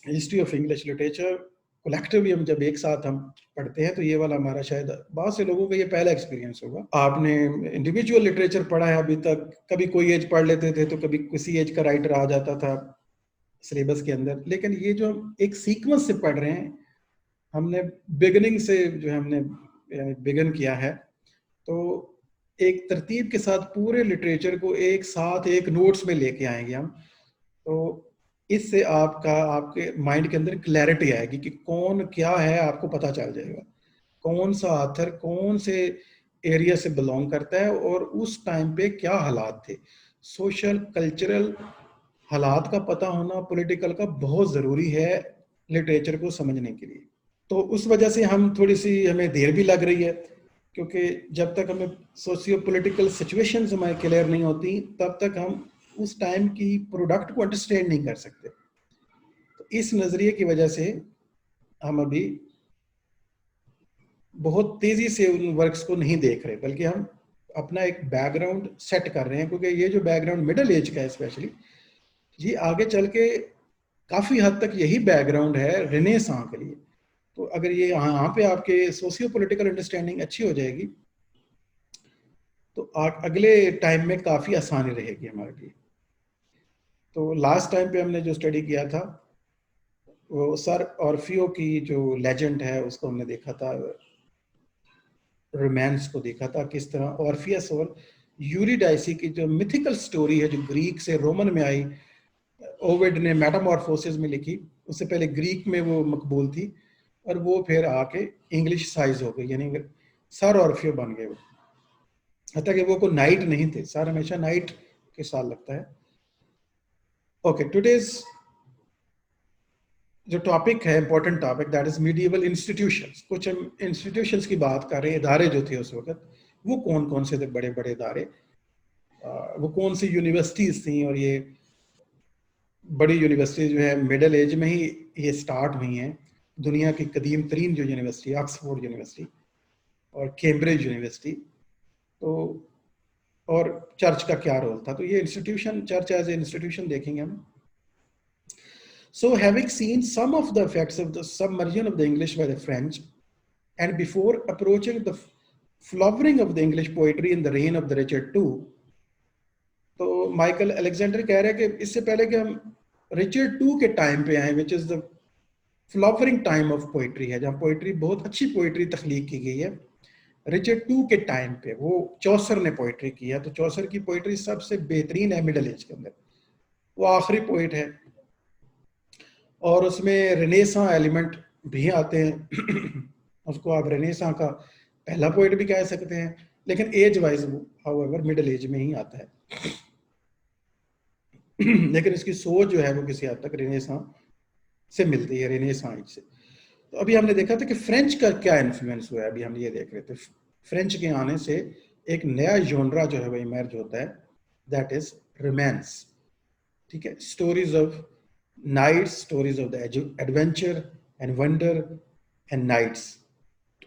History of English literature collectively हम जब एक साथ हम पढ़ते हैं तो ये वाला हमारा शायद बहुत से लोगों का ये पहला एक्सपीरियंस होगा। आपने इंडिविजुअल लिटरेचर पढ़ा है अभी तक, कभी कोई एज पढ़ लेते थे तो कभी किसी एज का राइटर आ जाता था सिलेबस के अंदर, लेकिन ये जो हम एक सीक्वेंस से पढ़ रहे हैं, हमने बिगिनिंग से जो हमने बिगिन किया है, तो एक तरतीब के साथ पूरे लिटरेचर को एक साथ एक नोट्स में लेके आएंगे हम। तो इससे आपका आपके माइंड के अंदर क्लैरिटी आएगी कि कौन क्या है, आपको पता चल जाएगा कौन सा आथर कौन से एरिया से बिलोंग करता है और उस टाइम पे क्या हालात थे। सोशल कल्चरल हालात का पता होना पॉलिटिकल का बहुत ज़रूरी है लिटरेचर को समझने के लिए। तो उस वजह से हम थोड़ी सी हमें देर भी लग रही है, क्योंकि जब तक हमें सोशियो पॉलिटिकल सिचुएशंस हमारे क्लियर नहीं होती तब तक हम उस टाइम की प्रोडक्ट को अंडरस्टैंड नहीं कर सकते। तो इस नज़रिए की वजह से हम अभी बहुत तेज़ी से उन वर्क्स को नहीं देख रहे, बल्कि हम अपना एक बैकग्राउंड सेट कर रहे हैं, क्योंकि ये जो बैकग्राउंड मिडिल एज का है स्पेशली, ये आगे चल के काफ़ी हद तक यही बैकग्राउंड है रेनेसां के लिए। तो अगर ये यहाँ पे आपके सोशियो पॉलिटिकल अंडरस्टैंडिंग अच्छी हो जाएगी तो अगले टाइम में काफ़ी आसानी रहेगी हमारे लिए। तो लास्ट टाइम पे हमने जो स्टडी किया था वो सर ऑर्फियो की जो लेजेंड है उसको हमने देखा था, रोमांस को देखा था, किस तरह ऑर्फियस और यूरिडाइसी की जो मिथिकल स्टोरी है जो ग्रीक से रोमन में आई, ओविड ने मेटामॉर्फोसिस में लिखी, उससे पहले ग्रीक में वो मकबूल थी और वो फिर आके इंग्लिश साइज हो गई, यानी सर ऑर्फियो बन गए वो। हत्या कि वो कोई नाइट नहीं थे, सर हमेशा नाइट के साथ लगता है। ओके, टुडेज जो टॉपिक है important topic that is medieval institutions. कुछ हम इंस्टीट्यूशंस की बात कर रहे हैं, इदारे जो थे उस वक्त, वो कौन कौन से थे बड़े बड़े इदारे, वो कौन सी यूनिवर्सिटीज थी, और ये बड़ी यूनिवर्सिटीज जो है मिडिल एज में ही ये स्टार्ट हुई हैं। दुनिया की कदीम तरीन जो यूनिवर्सिटी ऑक्सफोर्ड यूनिवर्सिटी और कैम्ब्रिज यूनिवर्सिटी, तो और चर्च का क्या रोल था, तो ये institution, church as a institution देखेंगे हम। So having seen some of the effects of the submersion of the English by the French, and before approaching the flowering of the English poetry in the reign of the Richard II, तो Michael Alexander कह रहे हैं कि इससे पहले कि हम Richard to के टाइम पे आए, which is the flowering time of poetry है, जहाँ पोइट्री बहुत अच्छी पोइट्री तख्लीक की गई है। रिचर्ड टू के टाइम पे वो चौसर ने पोइट्री की है, तो चौसर की पोइट्री सबसे बेहतरीन है मिडिल एज के अंदर, वो आखिरी पोइट है और उसमें रेनेसां एलिमेंट भी आते हैं उसको आप रेनेसां का पहला पोइट भी कह सकते हैं, लेकिन एज वाइज वो हाउएवर मिडिल एज में ही आता है लेकिन इसकी सोच जो है वो किसी हद तक रेनेसां से मिलती है, रेनेसां एज से। तो अभी हमने देखा था कि फ्रेंच का क्या इन्फ्लुएंस हुआ है, अभी हम ये देख रहे थे। फ्रेंच के आने से एक नया जॉनरा जो है वो इमर्ज होता है, दैट इज रोमांस। ठीक है, stories of knights, stories of the adventure and wonder and knights,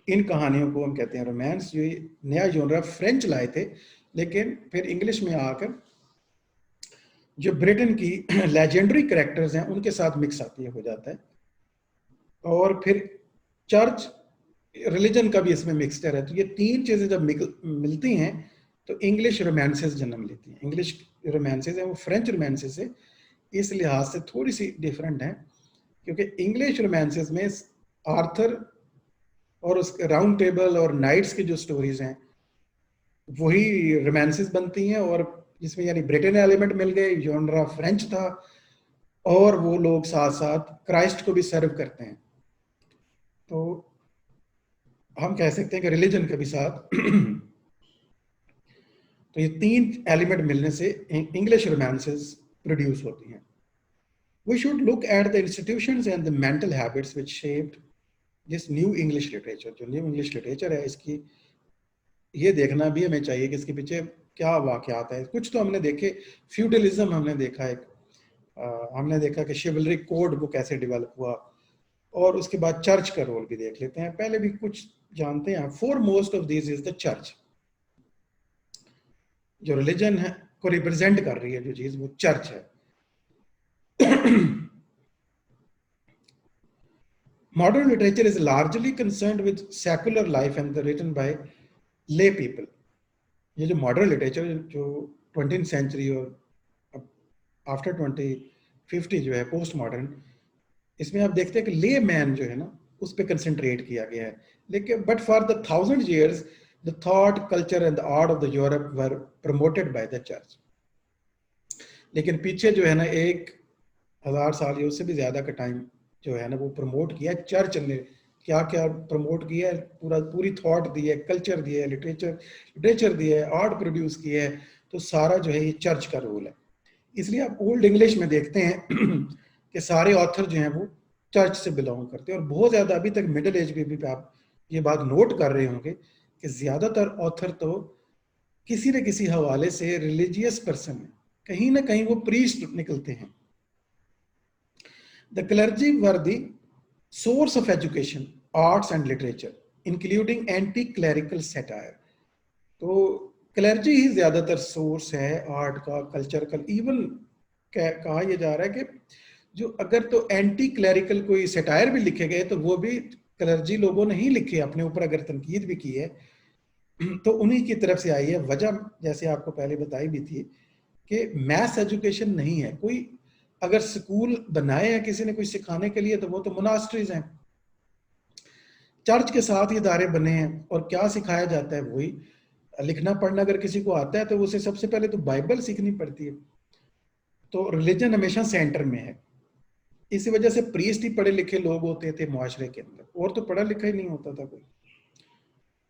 इन कहानियों को हम कहते हैं रोमांस। ये नया जॉनरा फ्रेंच लाए थे, लेकिन फिर इंग्लिश में आकर जो ब्रिटेन की लेजेंडरी कैरेक्टर्स हैं उनके साथ मिक्स आती हो जाता है, और फिर चर्च रिलीजन का भी इसमें मिक्सचर है। तो ये तीन चीज़ें जब मिलती हैं तो इंग्लिश रोमांसेस जन्म लेती हैं। इंग्लिश रोमांसेस हैं वो फ्रेंच रोमांसेस से इस लिहाज से थोड़ी सी डिफरेंट है, क्योंकि इंग्लिश रोमांसेस में आर्थर और उस राउंड टेबल और नाइट्स की जो स्टोरीज हैं वही रोमांसेस बनती हैं, और जिसमें यानी ब्रिटेन एलिमेंट मिल गए, जॉनरा फ्रेंच था, और वो लोग साथ साथ क्राइस्ट को भी सर्व करते हैं। तो हम कह सकते हैं कि रिलीजन के भी साथ तो ये तीन एलिमेंट मिलने से इंग्लिश रोमांसेस प्रोड्यूस होती हैं। We should look at the institutions and the mental habits which shaped this new English literature। जो न्यू इंग्लिश लिटरेचर है इसकी ये देखना भी हमें चाहिए कि इसके पीछे क्या वाकयात है। कुछ तो हमने देखे, फ्यूडलिज्म हमने देखा, एक हमने देखा कि शिवलरी कोड वो कैसे डेवलप हुआ, और उसके बाद चर्च का रोल भी देख लेते हैं। पहले भी कुछ जानते हैं, for most of this is the church. जो रिलीजन है को रिप्रेजेंट कर रही है जो चीज, वो चर्च है Modern literature is largely concerned with secular life and written by lay people. ये जो मॉडर्न लिटरेचर जो 20th सेंचुरी और आफ्टर 2050 जो है पोस्ट मॉडर्न, इसमें आप देखते हैं कि ले मैन जो है ना उस पर कंसंट्रेट किया गया है. लेकिन but for the 1000 years the thought culture and the art of the Europe were promoted by the church. लेकिन पीछे जो है ना 1000 साल या उससे भी ज्यादा का टाइम जो है ना वो प्रमोट किया चर्च ने. क्या क्या प्रमोट किया है, पूरी थॉट दी है, कल्चर दिया है, लिटरेचर दिया है, आर्ट प्रोड्यूस किया है. तो सारा जो है ये चर्च का रोल है. इसलिए आप ओल्ड इंग्लिश में देखते हैं कि सारे ऑथर जो हैं वो चर्च से बिलोंग करते हैं. और बहुत ज्यादा अभी तक मिडिल एज में भी आप ये बात नोट कर रहे होंगे कि ज्यादातर ऑथर तो किसी न किसी हवाले से रिलीजियस पर्सन है, कहीं ना कहीं वो प्रीस्ट निकलते हैं. The clergy were the source of education, arts and literature, including anti-clerical satire. तो क्लर्जी ही ज्यादातर सोर्स है आर्ट का, कल्चर का. इवन कहा यह जा रहा है कि जो अगर तो एंटी क्लैरिकल कोई सटायर भी लिखे गए तो वो भी क्लर्जी लोगों ने ही लिखे, अपने ऊपर अगर तनकीद भी की है तो उन्हीं की तरफ से आई है. वजह जैसे आपको पहले बताई भी थी कि मैथ एजुकेशन नहीं है. कोई अगर स्कूल बनाए हैं किसी ने कोई सिखाने के लिए तो वो तो मोनास्ट्रीज हैं. चर्च के साथ ये इदारे बने हैं और क्या सिखाया जाता है वही. लिखना पढ़ना अगर किसी को आता है तो उसे सबसे पहले तो बाइबल सीखनी पड़ती है. तो रिलीजन हमेशा सेंटर में है. इसी वजह से प्रीस्ट ही पढ़े लिखे लोग होते थे मुआशरे के अंदर, और तो पढ़ा लिखा ही नहीं होता था कोई.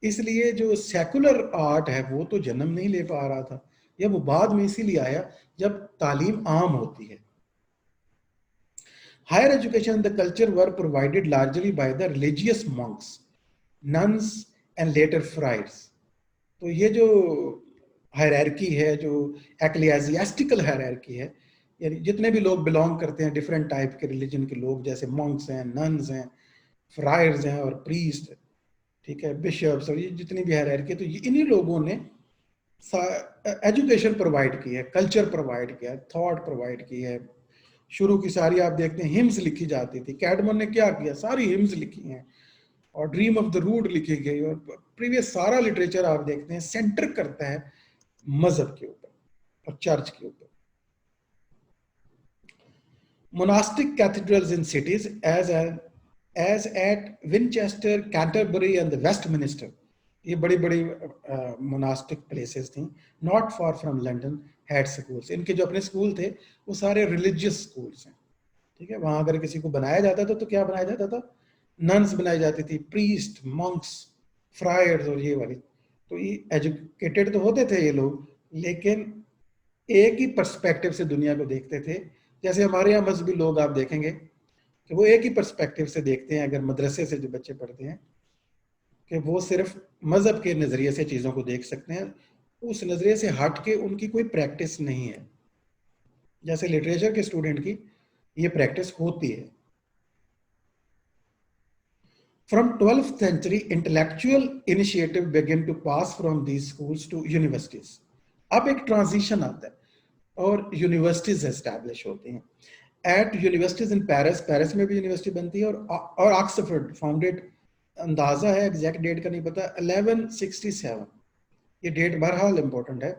इसलिए जो सेकुलर आर्ट है वो तो जन्म नहीं ले पा रहा था, या वो बाद में इसीलिए आया जब तालीम आम होती है. Higher education and the culture were provided largely by the religious monks, nuns and later friars. तो ये जो हायरार्की है, जो एक्लियाजियास्टिकल हायरार्की है, यानी जितने भी लोग बिलोंग करते हैं डिफरेंट टाइप के रिलीजन के लोग, जैसे मॉन्क्स हैं, नन्स हैं, फ्रायर्स हैं और प्रीस्ट, ठीक है, बिशप्स, और ये जितनी भी हायरार्की, तो इन्हीं लोगों ने एजुकेशन प्रोवाइड की है, कल्चर प्रोवाइड किया है, थॉट प्रोवाइड की है. शुरू की सारी आप देखते हैं हिम्स लिखी जाती थी. कैडमन ने क्या किया, सारी हिम्स लिखी हैं और ड्रीम ऑफ द रूड लिखी गई. और प्रीवियस सारा लिटरेचर आप देखते हैं सेंटर करता है मजहब के ऊपर और चर्च के ऊपर. Monastic cathedrals in cities as at Winchester, Canterbury and the Westminster, ये बड़ी बड़ी मोनास्टिक प्लेसेस थी, not far from London, had schools. इनके जो अपने स्कूल थे वो सारे रिलीजियस स्कूल्स हैं, ठीक है. वहां अगर किसी को बनाया जाता था तो क्या बनाया जाता था, नन्स बनाई जाती थी, प्रीस्ट, मॉन्क्स, फ्रायर्स और ये वाली. तो ये एजुकेटेड तो होते थे ये लोग, लेकिन एक ही पर्सपेक्टिव से दुनिया को देखते थे. जैसे हमारे यहाँ मजहबी लोग आप देखेंगे कि वो एक ही पर्सपेक्टिव से देखते हैं. अगर मदरसे से जो बच्चे पढ़ते हैं कि वो सिर्फ मजहब के नजरिए से चीजों को देख सकते हैं, उस नजरिए से हट के उनकी कोई प्रैक्टिस नहीं है. जैसे लिटरेचर के स्टूडेंट की ये प्रैक्टिस होती है. From 12th century, intellectual initiative began to pass from these schools to universities. अब एक ट्रांजिशन आता है और यूनिवर्सिटीज एस्टैब्लिश होती हैं. At universities in Paris, Paris में भी यूनिवर्सिटी बनती है, और ऑक्सफोर्ड फाउंडेड, अंदाजा है एग्जैक्ट डेट का नहीं पता, 1167. ये डेट बहरहाल इंपॉर्टेंट है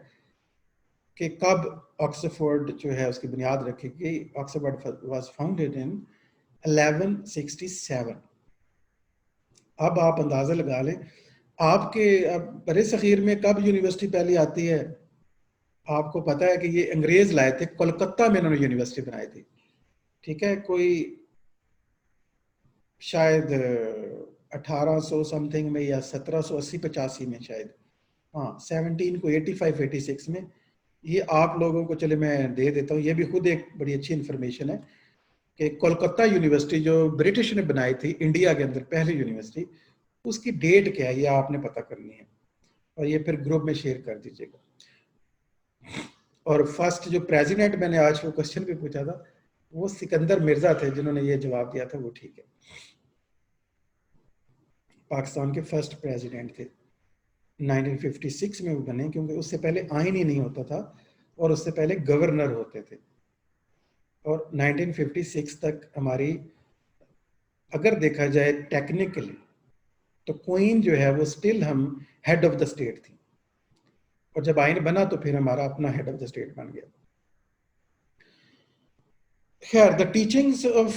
कि कब ऑक्सफोर्ड जो है उसकी बुनियाद रखी गई. Oxford was founded in 1167. अब आप अंदाजा लगा लें आपके बरे सखीर में कब यूनिवर्सिटी पहली आती है. आपको पता है कि ये अंग्रेज लाए थे, कोलकाता में इन्होंने यूनिवर्सिटी बनाई थी, ठीक है. कोई शायद 1800 समथिंग में या 1780-85 में शायद, हाँ 17 को 85-86 में. ये आप लोगों को चले मैं दे देता हूँ, ये भी खुद एक बड़ी अच्छी इंफॉर्मेशन है कि कोलकाता यूनिवर्सिटी जो ब्रिटिश ने बनाई थी इंडिया के अंदर पहली यूनिवर्सिटी, उसकी डेट क्या है ये आपने पता करनी है और ये फिर ग्रुप में शेयर कर दीजिएगा. और फर्स्ट जो प्रेसिडेंट मैंने आज वो क्वेश्चन भी पूछा था वो सिकंदर मिर्जा थे जिन्होंने ये जवाब दिया था, वो ठीक है. पाकिस्तान के फर्स्ट प्रेसिडेंट थे, 1956 में वो बने, क्योंकि उससे पहले आइन ही नहीं होता था और उससे पहले गवर्नर होते थे. और 1956 तक हमारी अगर देखा जाए टेक्निकली तो क्वीन जो है वो स्टिल हम हेड ऑफ द स्टेट थी, और जब आइन बना तो फिर हमारा अपना हेड ऑफ द स्टेट बन गया। खैर, the teachings of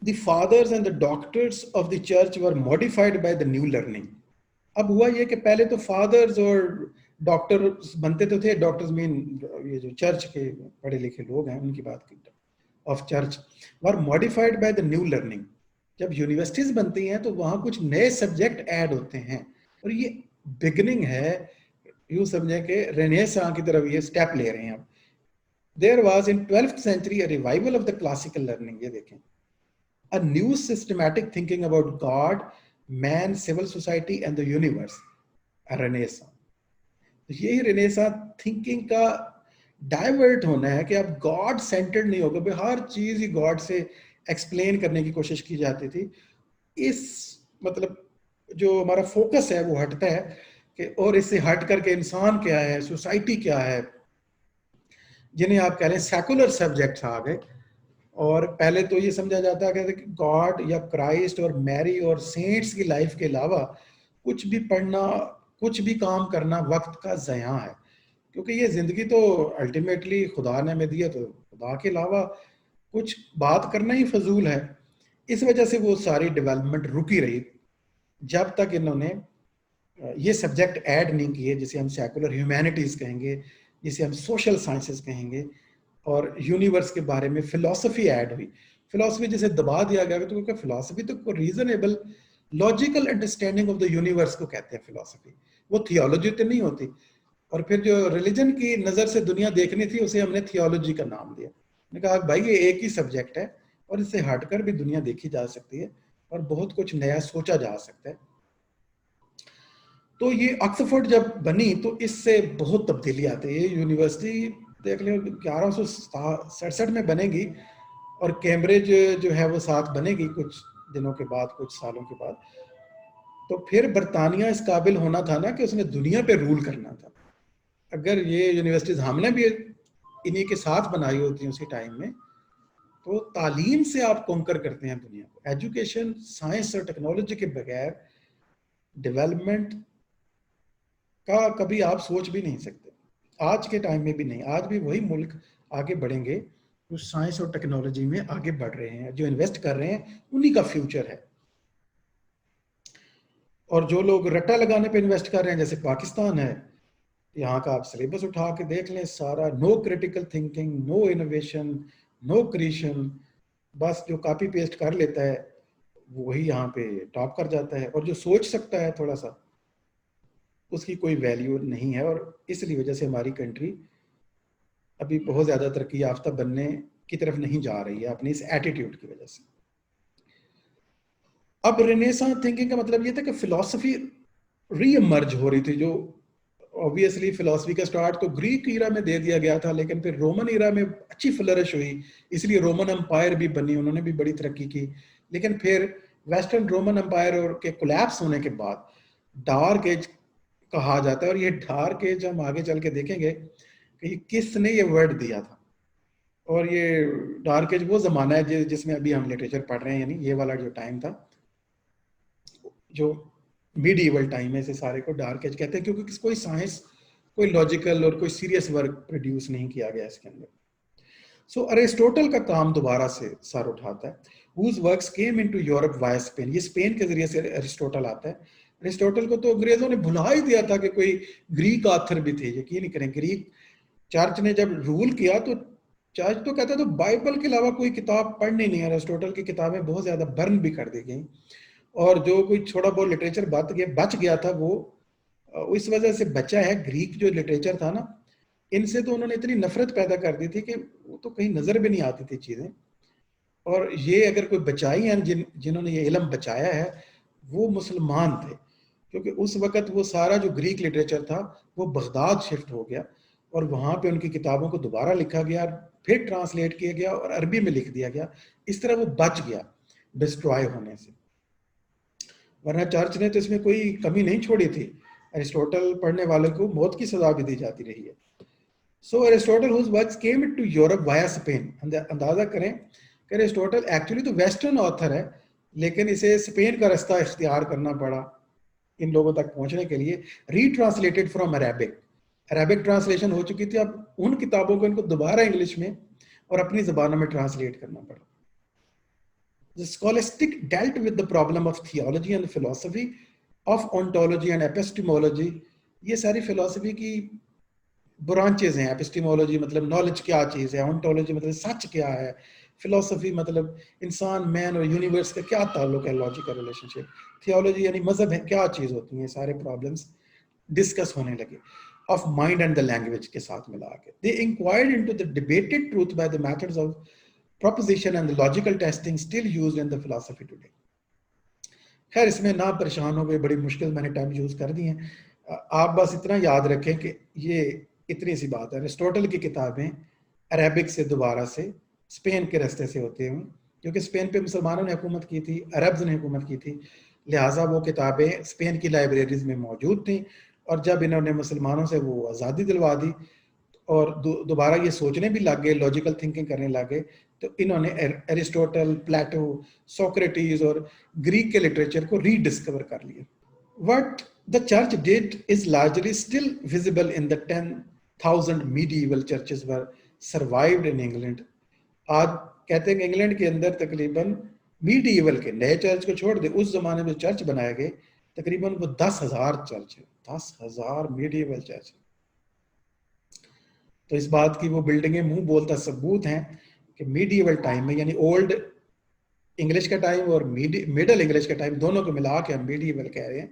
the fathers and the doctors of the church were modified by the new learning. अब हुआ ये कि पहले तो फादर्स और डॉक्टर्स बनते तो थे, डॉक्टर्स मीन ये जो चर्च के पढ़े लिखे लोग हैं उनकी बात की, of church were modified by the new learning. जब यूनिवर्सिटीज बनती हैं तो वहां कुछ नए सब्जेक्ट ऐड होते हैं, और ये बिगनिंग है, यूं समझें कि रेनेसां की तरफ ये स्टेप ले रहे हैं। अब there was in 12th century a revival of the classical learning। ये देखें, a new systematic thinking about God, man, civil society and the universe, a renaissance। यही रेनेसां थिंकिंग का डाइवर्ट होना है कि अब गॉड सेंटर्ड नहीं होगा, भाई हर चीज ही गॉड से एक्सप्लेन करने की कोशिश की जाती थी। इस मतलब जो हमारा फोकस है वो हटता है कि, और इससे हट करके इंसान क्या है, सोसाइटी क्या है, जिन्हें आप कह रहे हैं सेकुलर सब्जेक्ट्स आ गए। और पहले तो ये समझा जाता है कि गॉड या क्राइस्ट और मैरी और सेंट्स की लाइफ के अलावा कुछ भी पढ़ना, कुछ भी काम करना वक्त का ज़या है, क्योंकि ये जिंदगी तो अल्टीमेटली खुदा ने हमें दी है, तो खुदा के अलावा कुछ बात करना ही फजूल है। इस वजह से वो सारी डेवलपमेंट रुकी रही जब तक इन्होंने ये सब्जेक्ट ऐड नहीं किए, जिसे हम सेकुलर ह्यूमैनिटीज कहेंगे, जिसे हम सोशल साइंसेस कहेंगे, और यूनिवर्स के बारे में फिलॉसफी ऐड हुई। फिलॉसफी जिसे दबा दिया गया, तो क्योंकि फिलॉसफी तो reasonable logical understanding of the universe को कहते हैं फिलॉसफी, वो थियोलॉजी तो नहीं होती। और फिर जो रिलीजन की नज़र से दुनिया देखनी थी उसे हमने थियोलॉजी का नाम दिया। मैंने कहा भाई ये एक ही सब्जेक्ट है और इससे हटकर भी दुनिया देखी जा सकती है और बहुत कुछ नया सोचा जा सकता है। तो ये ऑक्सफोर्ड जब बनी तो इससे बहुत तब्दीली आती है। ये यूनिवर्सिटी देख लो 1167 में बनेगी, और कैम्ब्रिज जो है वो साथ बनेगी कुछ दिनों के बाद, कुछ सालों के बाद। तो फिर बरतानिया इस काबिल होना था ना कि उसने दुनिया पे रूल करना था। अगर ये यूनिवर्सिटीज हमने भी इन्हीं के साथ बनाई होती हैं उसी टाइम में, तो तालीम से आप कॉन्कर करते हैं दुनिया को। एजुकेशन, साइंस और टेक्नोलॉजी के बगैर डेवलपमेंट का कभी आप सोच भी नहीं सकते, आज के टाइम में भी नहीं। आज भी वही मुल्क आगे बढ़ेंगे जो साइंस और टेक्नोलॉजी में आगे बढ़ रहे हैं, जो इन्वेस्ट कर रहे हैं, उन्हीं का फ्यूचर है। और जो लोग रट्टा लगाने पे इन्वेस्ट कर रहे हैं, जैसे पाकिस्तान है, यहाँ का आप सिलेबस उठा के देख लें, सारा no critical thinking, no innovation, no creation, बस जो कॉपी पेस्ट कर लेता है वही यहाँ पे टॉप कर जाता है, और जो सोच सकता है थोड़ा सा उसकी कोई वैल्यू नहीं है। और इसलिए वजह से हमारी कंट्री अभी बहुत ज़्यादा तरक्की याफ्ता बनने की तरफ नहीं जा रही है, अपनी इस एटीट्यूड की वजह से। अब रेनेसां थिंकिंग का मतलब ये था कि फिलॉसफी रीइमर्ज हो रही थी, जो ऑब्वियसली फिलॉसफी का स्टार्ट तो ग्रीक ईरा में दे दिया गया था, लेकिन फिर रोमन ईरा में अच्छी फ्लरिश हुई, इसलिए रोमन एम्पायर भी बनी, उन्होंने भी बड़ी तरक्की की। लेकिन फिर वेस्टर्न रोमन एम्पायर और के कोलैप्स होने के बाद डार्क एज कहा जाता है, और ये डार्क एज हम आगे चल के देखेंगे कि किसने ये वर्ड दिया था। और ये डार्क एज वो जमाना है जिसमें अभी हम लिटरेचर पढ़ रहे हैं, यानी ये वाला जो टाइम था, जो मिडीवल टाइम है, इसे सारे को डार्क एज कहते हैं, क्योंकि कोई साइंस, कोई लॉजिकल और कोई सीरियस वर्क प्रोड्यूस नहीं किया गया इसके अंदर। सो अरिस्टोटल का काम दोबारा से सर उठाता है, whose works came into Europe via Spain। ये स्पेन के जरिए से अरिस्टोटल आता है। अरिस्टोटल को तो अंग्रेजों ने भुला ही दिया था कि कोई ग्रीक आथर भी थे। यकीन नहीं करें, ग्रीक चर्च ने जब रूल किया तो चर्च तो कहता तो बाइबल के अलावा कोई किताब पढ़नी नहीं है। अरिस्टोटल की किताबें बहुत ज्यादा बर्न भी कर दी गई, और जो कोई थोड़ा बहुत लिटरेचर बच गया था वो इस वजह से बचा है। ग्रीक जो लिटरेचर था ना, इनसे तो उन्होंने इतनी नफरत पैदा कर दी थी कि वो तो कहीं नजर भी नहीं आती थी चीजें। और ये अगर कोई बचाई है, जिन्होंने ये इल्म बचाया है, वो मुसलमान थे, क्योंकि उस वक्त वो सारा जो ग्रीक लिटरेचर था वो बगदाद शिफ्ट हो गया, और वहां पे उनकी किताबों को दोबारा लिखा गया, फिर ट्रांसलेट किया गया और अरबी में लिख दिया गया। इस तरह वो बच गया डिस्ट्रॉय होने से, वरना चर्च ने तो इसमें कोई कमी नहीं छोड़ी थी। अरिस्टोटल पढ़ने वाले को मौत की सजा भी दी जाती रही है। सो Aristotle whose works came to Europe via Spain। अंदाजा करें कि अरिस्टोटल एक्चुअली तो वेस्टर्न ऑथर है, लेकिन इसे स्पेन का रास्ता इख्तियार करना पड़ा इन लोगों तक पहुंचने के लिए। रीट्रांसलेटेड फ्रॉम अरेबिक, अरेबिक ट्रांसलेशन हो चुकी थी, अब उन किताबों को इनको दोबारा इंग्लिश में और अपनी जबानों में ट्रांसलेट करना पड़ा। The scholastic dealt with the problem of theology and philosophy, of ontology and epistemology. ये सारी फिलोसफी की ब्रांचेज हैं। एपिस्टेमोलॉजी मतलब नॉलेज क्या चीज़ है, ऑन्टोलॉजी मतलब सच क्या है, फिलोसफी मतलब इंसान मैन और यूनिवर्स का क्या ताल्लुक है, लॉजिकल रिलेशनशिप, थियोलॉजी यानी मजहब है क्या चीज़ होती हैं, सारे प्रॉब्लम्स डिस्कस होने लगे of mind and the language के साथ मिला के। They inquired into the debated truth by the methods of proposition and the logical testing still used in the philosophy today. खैर इसमें ना परेशान हो गए, बड़ी मुश्किल मैंने टाइम यूज कर दी हैं। आप बस इतना याद रखें कि ये इतनी सी बात है, अरिस्टोटल की किताबें अरेबिक से दोबारा से स्पेन के रास्ते से होते हुए, क्योंकि स्पेन पे मुसलमानों ने हुकूमत की थी, अरब्स ने हुकूमत की थी, लिहाजा वो किताबें स्पेन की लाइब्रेरीज में मौजूद थी। और जब इन्होंने मुसलमानों से वो आज़ादी दिलवा दी और दोबारा ये सोचने भी लग गए, लॉजिकल थिंकिंग करने लग गए, तो इन्होंने एरिस्टोटल, प्लेटो, सोक्रेटिस और ग्रीक के लिटरेचर को रीडिस्कवर कर लिया। What the church did is largely still visible in the 10,000 medieval churches were survived in England. आज कहते हैं कि इंग्लैंड के अंदर तकरीबन मीडिएवल के, नए चर्च को छोड़ दे, उस जमाने में चर्च बनाए गए तकरीबन वो 10,000 चर्च है, 10,000 मीडिएवल चर्च। तो इस बात की वो बिल्डिंगें मुंह बोलता सबूत हैं कि मीडिएवल टाइम में, यानी ओल्ड इंग्लिश का टाइम और मिडल इंग्लिश का टाइम, दोनों को मिला के हम मीडिएवल कह रहे हैं,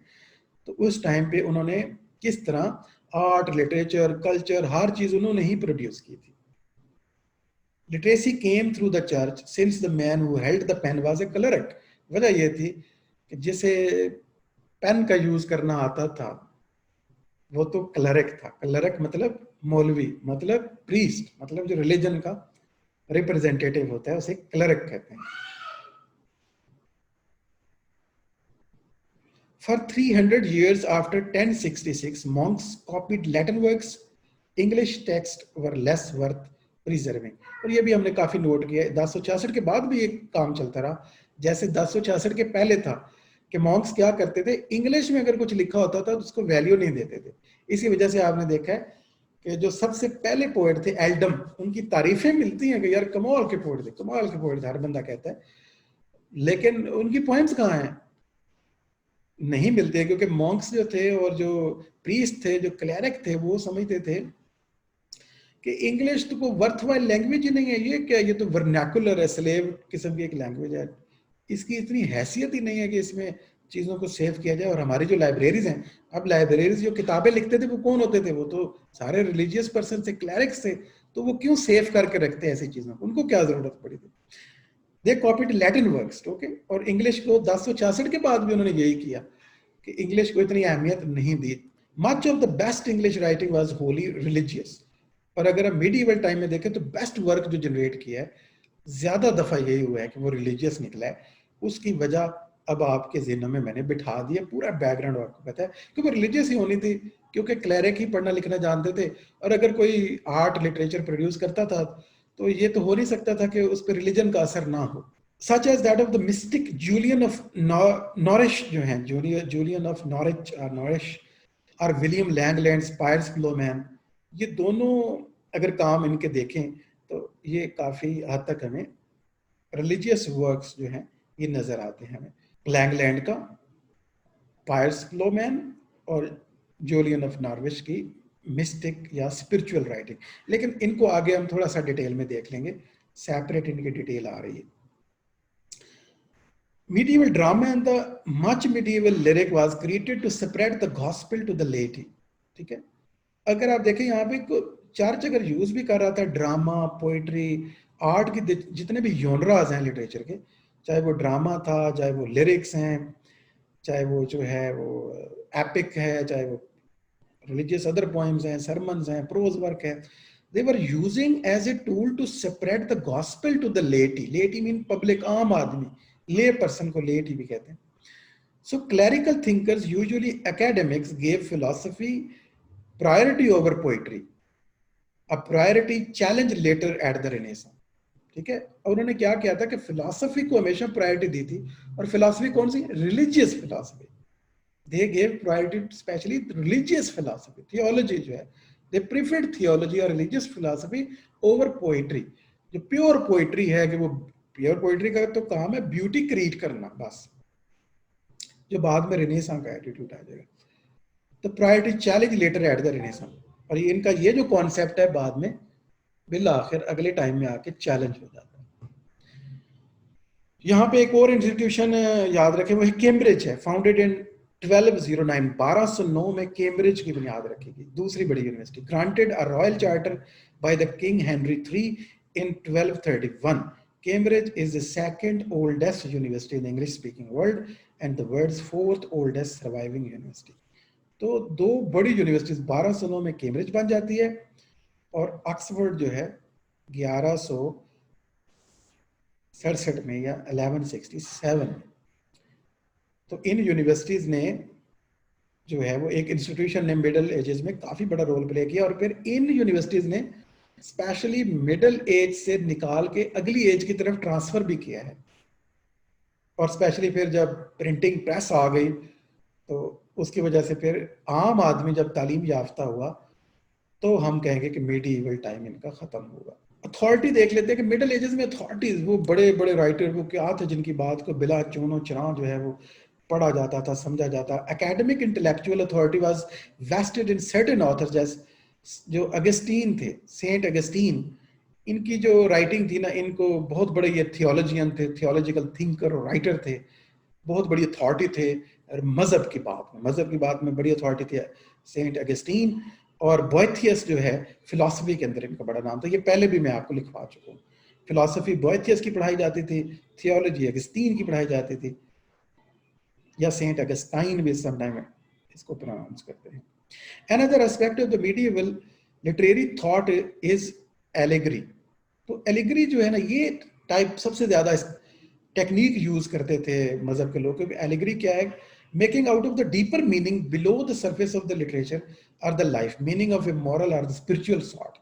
तो उस टाइम पे उन्होंने किस तरह आर्ट, लिटरेचर, कल्चर, हर चीज उन्होंने ही प्रोड्यूस की थी। Literacy came through the church since the man who held the pen was a clerk. वजह यह थी कि जिसे पेन का यूज करना आता था वो तो क्लर्क था। क्लर्क मतलब मौलवी, मतलब प्रीस्ट, मतलब जो रिलीजन का रिप्रेजेंटेटिव होता है उसे क्लर्क कहते हैं। For 300 years after 1066, monks copied Latin works. English texts were less worth preserving. और ये भी हमने काफी नोट किया है, 1066 के बाद भी ये काम चलता रहा। जैसे 1066 के पहले था कि मॉन्क्स क्या करते थे, इंग्लिश में अगर कुछ लिखा होता था तो उसको वैल्यू नहीं देते थे। इसी वजह से आपने देखा है कि जो सबसे पहले पोएट थे एल्डम, उनकी तारीफें मिलती हैं कि यार कमाल के पोएट थे, कमाल के पोएट थे, हर बंदा कहता है, लेकिन उनकी पोएम्स कहाँ हैं? नहीं मिलते, क्योंकि मॉन्क्स जो थे और जो प्रीस्ट थे, जो क्लैरिक थे, वो समझते थे कि इंग्लिश तो कोई वर्थवाइल लैंग्वेज ही नहीं है, ये क्या, ये तो वर्नैकुलर है, स्लेव किस्म की एक लैंग्वेज है, इसकी इतनी हैसियत ही नहीं है कि इसमें चीज़ों को सेव किया जाए। और हमारी जो लाइब्रेरीज हैं, अब लाइब्रेरीज जो किताबें लिखते थे वो कौन होते थे? वो तो सारे रिलीजियस पर्सन थे, क्लैरिक्स थे, तो वो क्यों सेव करके रखते हैं ऐसी चीज़ों को, उनको क्या जरूरत पड़ी थी? दे कॉपीड लैटिन वर्क्स, ओके। और इंग्लिश को 1066 के बाद भी उन्होंने यही किया कि इंग्लिश को इतनी अहमियत नहीं दी। Much of the best English writing was holy religious. और अगर हम मिडीवल टाइम में देखें तो बेस्ट वर्क जो जनरेट किया है, ज्यादा दफा यही हुआ है कि वो रिलीजियस निकला है। उसकी वजह अब आपके ज़हनों में मैंने बिठा दिया, पूरा बैकग्राउंड आपको पता है, क्योंकि रिलीजियस ही होनी थी, क्योंकि क्लैरिक ही पढ़ना लिखना जानते थे। और अगर कोई आर्ट लिटरेचर प्रोड्यूस करता था तो ये तो हो नहीं सकता था कि उस पर रिलीजन का असर ना हो। such as that of the mystic Julian of Norwich जो हैं, Julian of Norwich और Norwich और विलियम लैंगलैंड, पायर्स फ्लोमैन, ये दोनों अगर काम इनके देखें तो ये काफ़ी हद तक हमें रिलीजियस वर्क्स जो हैं ये नज़र आते हैं हमें। लैंगलैंड का, पायर्स फ्लोमैन और जूलियन ऑफ नॉर्विच की मिस्टिक या स्पिरिचुअल राइटिंग। लेकिन इनको आगे हम थोड़ा सा डिटेल में देख लेंगे, सेपरेट इनकी डिटेल आ रही है। Medieval drama and the much medieval lyric was created to spread the gospel to the laity. ठीक है, अगर आप देखें यहाँ पे चर्च अगर यूज भी कर रहा था ड्रामा, पोइट्री, आर्ट की जितने भी योनराज हैं लिटरेचर के, चाहे वो ड्रामा था, चाहे वो लिरिक्स हैं, चाहे वो जो है वो एपिक है, चाहे वो रिलीजियस अदर पोएम्स हैं, सरमन्स हैं, प्रोज वर्क है, they were using as a tool to spread the gospel to the laity. Laity mean public, आम आदमी, lay person को laity भी कहते हैं। So clerical thinkers, usually academics, gave philosophy priority over poetry, a priority challenge later at the Renaissance. ठीक है। और उन्होंने क्या किया था कि फिलॉसफी को हमेशा प्रायोरिटी दी थी, और फिलॉसफी कौन सी? Religious philosophy. They gave priority especially religious philosophy, theology जो है, दे प्रीफर्ड थियोलॉजी और रिलीजियस फिलॉसफी ओवर पोइट्री। जो प्योर पोइट्री है, कि वो प्योर पोइट्री का तो काम है ब्यूटी क्रिएट करना बस, जो बाद में रेनेसां का एटीट्यूड आ जाएगा। तो priority challenge later at the renaissance, और इनका ये जो कॉन्सेप्ट है बाद में बिल आखिर अगले टाइम में आके चैलेंज हो जाता है। यहाँ पे एक और इंस्टीट्यूशन याद रखें, वो कैम्ब्रिज है, फाउंडेड इन 1209, 1209 में कैम्ब्रिज की बुनियाद रखी गई, दूसरी बड़ी university. Granted a royal charter by the king Henry III in 1231. Cambridge is the second oldest university in the English speaking world and the world's fourth oldest surviving university. तो दो बड़ी यूनिवर्सिटीज 1209 में कैम्ब्रिज बन जाती है, और Oxford जो है 1167 में या 1167 में। तो इन यूनिवर्सिटीज ने जो है वो एक इंस्टीट्यूशन ने मिडिल एजेस में काफी बड़ा रोल प्ले किया, और फिर इन यूनिवर्सिटीज ने स्पेशली मिडिल एज से निकाल के अगली एज की तरफ ट्रांसफर भी किया है। और स्पेशली फिर जब प्रिंटिंग प्रेस आ गई, तो उसकी वजह से फिर आम आदमी जब तालीम याफ्ता हुआ, तो हम कहेंगे कि मिडीवल टाइम इनका खत्म होगा। अथॉरिटी देख लेते हैं कि मिडिल एजेस में अथॉरिटीज, वो बड़े बड़े राइटर वो क्या थे जिनकी बात को बिला चूनो चना जो है वो पढ़ा जाता था, समझा जाता। Academic intellectual authority was vested in certain authors, जैसे जो अगस्टीन थे, सेंट अगस्टीन, इनकी जो राइटिंग थी ना, इनको बहुत बड़े ये थियोलॉजियन थे, थियोलॉजिकल थिंकर और राइटर थे, बहुत बड़ी अथॉरिटी थे। और मजहब की बात में बड़ी अथॉरिटी थी सेंट अगस्टीन। और बोएथियस जो है फिलॉसफी के अंदर इनका बड़ा नाम था, ये पहले भी मैं आपको लिखवा चुका हूँ। फिलॉसफी बोएथियस की पढ़ाई जाती थी, थियोलॉजी अगस्तीन की पढ़ाई जाती थी, या सेंट अगस्टाइन भी समटाइम इसको प्रोनाउंस करते हैं। Another aspect of the medieval literary thought is allegory. तो एलिगरी जो है ना, ये टाइप सबसे ज्यादा टेक्निक यूज करते थे मजहब के लोग। क्योंकि एलिगरी क्या है? Making out of the deeper meaning below the surface of the literature और the life meaning of a moral और द स्पिरिचुअल सॉर्ट।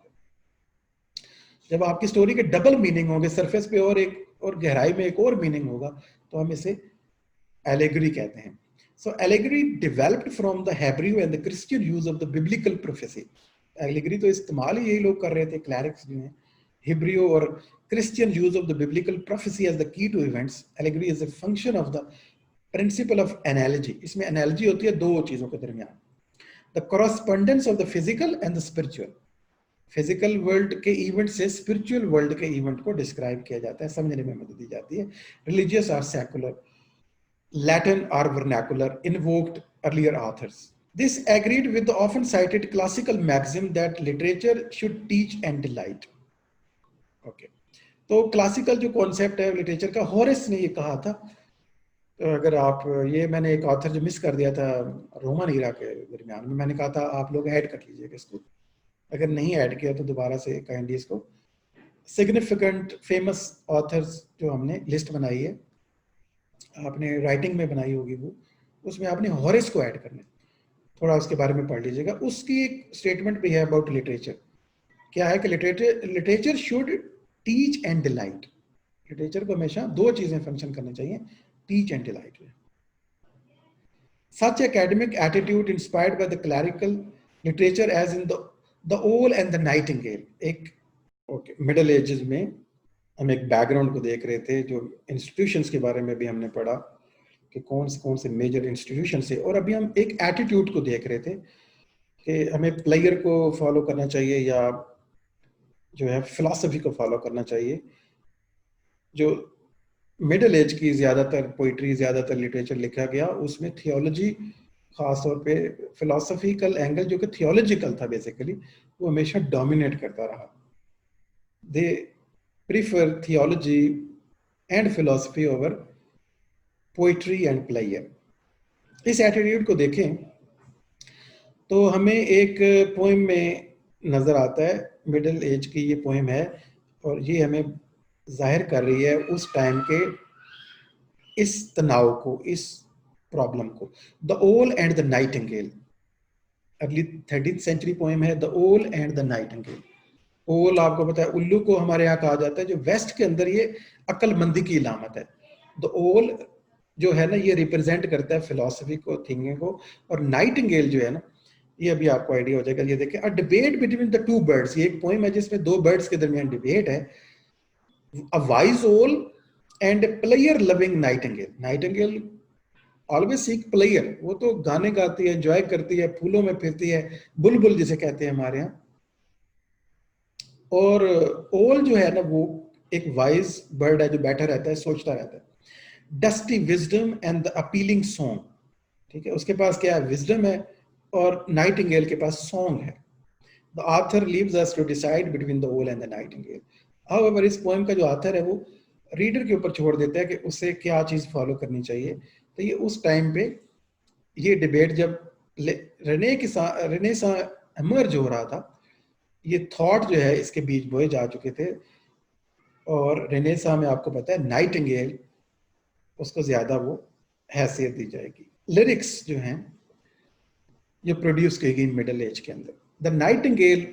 जब आपकी स्टोरी के डबल मीनिंग होंगे, सरफेस पे और एक और गहराई में एक और मीनिंग होगा, तो हम इसे एलिगरी कहते हैं। So allegory developed from the Hebrew and the Christian use of the biblical prophecy. Allegory तो इस्तेमाल ही यही लोग कर रहे थे, क्लैरिक्स जो हैं, Hebrew और Christian use of the biblical prophecy as the key to events. Allegory is a function of the principle of analogy. इसमें analogy होती है दो चीजों के दरमियान, the correspondence of the physical and the spiritual. Physical world के event से spiritual world के इवेंट को डिस्क्राइब किया जाता है, समझने में मदद दी जाती है। रिलीजियस और secular, Latin or vernacular, invoked earlier authors. This agreed with the often cited classical maxim that literature should teach and delight. Okay. तो क्लासिकल जो कॉन्सेप्ट है लिटरेचर का, हॉरेस ने ये कहा था। तो अगर आप, ये मैंने एक ऑथर जो मिस कर दिया था रोमन ईरा के दरमियान में, मैंने कहा था आप लोग ऐड कर लीजिएगा इसको, अगर नहीं ऐड किया तो दोबारा से काइंडली इसको। सिग्निफिकेंट फेमस ऑथर्स जो हमने लिस्ट बनाई है, आपने राइटिंग में बनाई होगी वो, उसमें आपने हॉरेस को ऐड करना है, थोड़ा उसके बारे में पढ़ लीजिएगा। उसकी एक स्टेटमेंट भी है अबाउट लिटरेचर। क्या है कि literature should teach and delight. Literature को हमेशा दो चीजें फंक्शन करनी चाहिए, teach and delight. Such academic attitude inspired by the clerical literature as in the owl and the nightingale. एक मिडिल एजेस में हम एक बैकग्राउंड को देख रहे थे, जो इंस्टीट्यूशंस के बारे में भी हमने पढ़ा कि कौन से मेजर इंस्टीट्यूशन से, और अभी हम एक एटीट्यूड को देख रहे थे कि हमें प्लेयर को फॉलो करना चाहिए या जो है फिलॉसफी को फॉलो करना चाहिए। जो मिडिल एज की ज्यादातर पोइट्री, ज्यादातर लिटरेचर लिखा गया, उसमें थियोलॉजी, खासतौर पे फिलोसफिकल एंगल जो कि थियोलॉजिकल था बेसिकली, वो हमेशा डोमिनेट करता रहा। They prefer theology and philosophy over poetry and player. इस एटीट्यूड को देखें तो हमें एक पोएम में नजर आता है, मिडिल एज की ये पोएम है, और ये हमें जाहिर कर रही है उस टाइम के इस तनाव को, इस प्रॉब्लम को। The owl and the nightingale, early 13th century poem है, the owl and the nightingale. Owl आपको पता है, उल्लू को हमारे यहाँ कहा जाता है, जो वेस्ट के अंदर ये अक्लमंदी की इलामत है। तो ओल जो है ना, ये रिप्रेजेंट करता है फिलॉसफी को, थिंकिंग को। और नाइटिंगेल जो है ना, ये अभी आपको आइडिया हो जाएगा। ये देखिए, a debate between the two birds, ये एक पोइम है जिसमें दो बर्ड्स के दरमियान डिबेट है। अ वाइज ओल and A player loving Nightingale. Nightingale always seek player, वो तो गाने गाती है, एंजॉय करती है, फूलों में फिरती है, बुलबुल जिसे कहते हैं हमारे यहाँ। और ओल जो है ना, वो एक वाइज बर्ड है जो बैठा रहता है, सोचता रहता है। Dusty wisdom and the appealing song, ठीक है, उसके पास क्या है, विजडम है, और नाइटिंगेल के पास सॉन्ग है। The author leaves us to decide between the owl and the nightingale. However, इस पोएम का जो आथर है वो रीडर के ऊपर छोड़ देता है कि उसे क्या चीज फॉलो करनी चाहिए। तो ये उस टाइम पे ये डिबेट जब रेने सा एमर्ज हो रहा था, ये थॉट जो है इसके बीज बोए जा चुके थे। और रेनेसा में आपको पता है नाइटिंगेल, उसको ज्यादा वो हैसियत दी जाएगी। लिरिक्स जो हैं ये प्रोड्यूस की गई मिडिल एज के अंदर। The Nightingale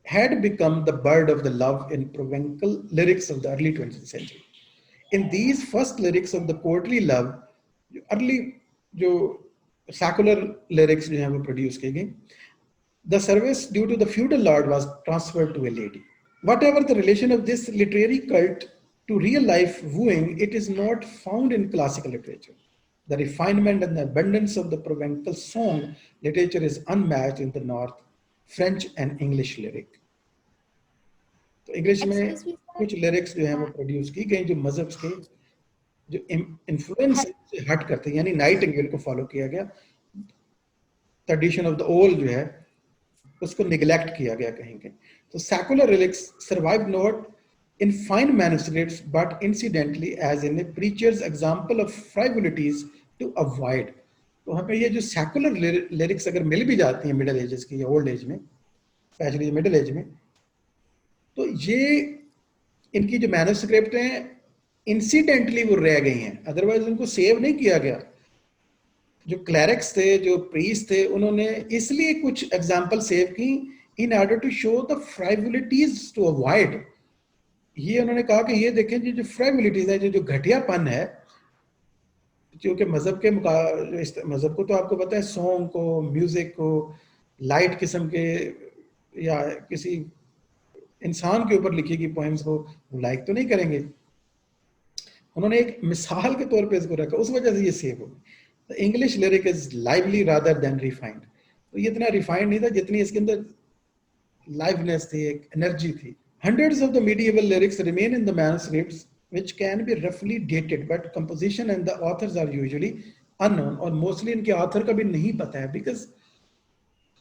had become the bird of the love in provincial lyrics of the early 20th century. In these first lyrics of the poetry love, early जो secular lyrics जो हैं वो produce की गई, the service due to the feudal lord was transferred to a lady. Whatever the relation of this literary cult to real life wooing, it is not found in classical literature. The refinement and the abundance of the Provençal song literature is unmatched in the North French and English lyric. तो English में Excuse me, sir. कुछ lyrics जो हैं वो produce की गई जो मजहब के जो इन्फ्लुएंस से हट करते हैं, यानी नाइटिंगेल को फॉलो किया गया। ट्रेडिशन ऑफ द ओल जो है उसको निगलेक्ट किया गया कहीं कहीं। तो secular lyrics survive not in fine manuscripts but incidentally as in a preacher's example of frivolities to avoid। तो हमें ये जो सेकुलर लिरिक्स अगर मिल भी जाती हैं मिडिल एजेस की या ओल्ड एज में, स्पेशली मिडिल एज में, तो ये इनकी जो मैन्युस्क्रिप्ट हैं इंसिडेंटली वो रह गई हैं, अदरवाइज उनको सेव नहीं किया गया। जो क्लैरिक्स थे, जो प्रीस्ट थे, उन्होंने इसलिए कुछ एग्जाम्पल सेव की in order to show the frivolities to avoid. ये उन्होंने कहा कि ये देखें जो फ्राइवलिटीज है, जो घटियापन है, क्योंकि मजहब के मजहब को तो आपको पता है सॉन्ग को, म्यूजिक को, लाइट किस्म के या किसी इंसान के ऊपर लिखी गई पोएम्स को लाइक तो नहीं करेंगे। उन्होंने एक मिसाल के तौर पे इसको रखा, उस वजह से ये सेव हो गई। The English lyric is lively rather than refined. तो ये इतना रिफाइंड नहीं था जितनी इसके अंदर लाइवनेस थी, एक एनर्जी थी। Hundreds of the medieval lyrics remain in the manuscripts which can be roughly dated but composition and the authors are usually unknown, और मोस्टली इनके ऑथर का भी नहीं पता है। बिकॉज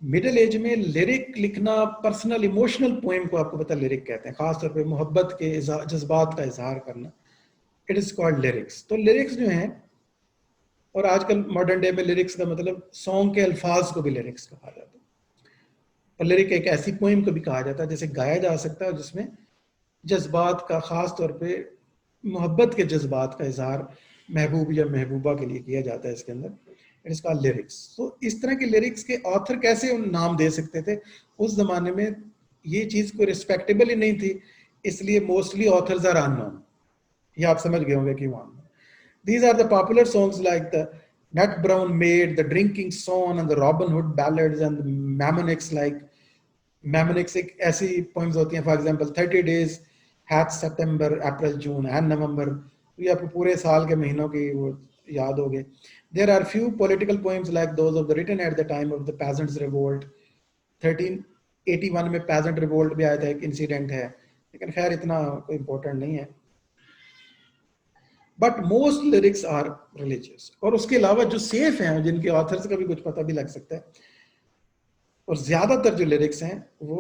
मिडिल एज में लिरिक लिखना, पर्सनल इमोशनल पोएम को आपको पता लिरिक कहते हैं, खासतौर पे मोहब्बत के जज्बात का इजहार करना, इट इज कॉल्ड लिरिक्स। तो लिरिक्स जो हैं, और आजकल मॉडर्न डे में लिरिक्स का मतलब सॉन्ग के अल्फाज को भी लिरिक्स कहा जाता है। और लिरिक एक ऐसी पोएम को भी कहा जाता है जिसे गाया जा सकता है जिसमें जज्बात का, खास तौर पे मोहब्बत के जज्बात का इजहार महबूब या महबूबा के लिए किया जाता है इसके अंदर, इट इज कॉल्ड लिरिक्स। तो इस तरह के लिरिक्स के ऑथर कैसे उन नाम दे सकते थे? उस जमाने में ये चीज कोई रिस्पेक्टेबल ही नहीं थी, इसलिए मोस्टली ऑथर्स आर अननोन। ये आप समझ गए होंगे कि वहां these are the popular songs like the Nut Brown Maid, the Drinking Song and the Robin Hood ballads and the Mammonics। like Mammonics एक ऐसी poems होती हैं, for example 30 days hath September, April, June and November। ये आपको पूरे साल के महीनों की वो याद हो गए। There are few political poems like those of the written at the time of the Peasants Revolt। 1381 में Peasant Revolt भी आया था, एक इंसिडेंट है, लेकिन खैर इतना कोई इंपॉर्टेंट नहीं है। But most lyrics are religious. और उसके अलावा जो सेफ हैं, जिनके ऑथर्स का भी कुछ पता भी लग सकता है, और ज्यादातर जो लिरिक्स हैं वो,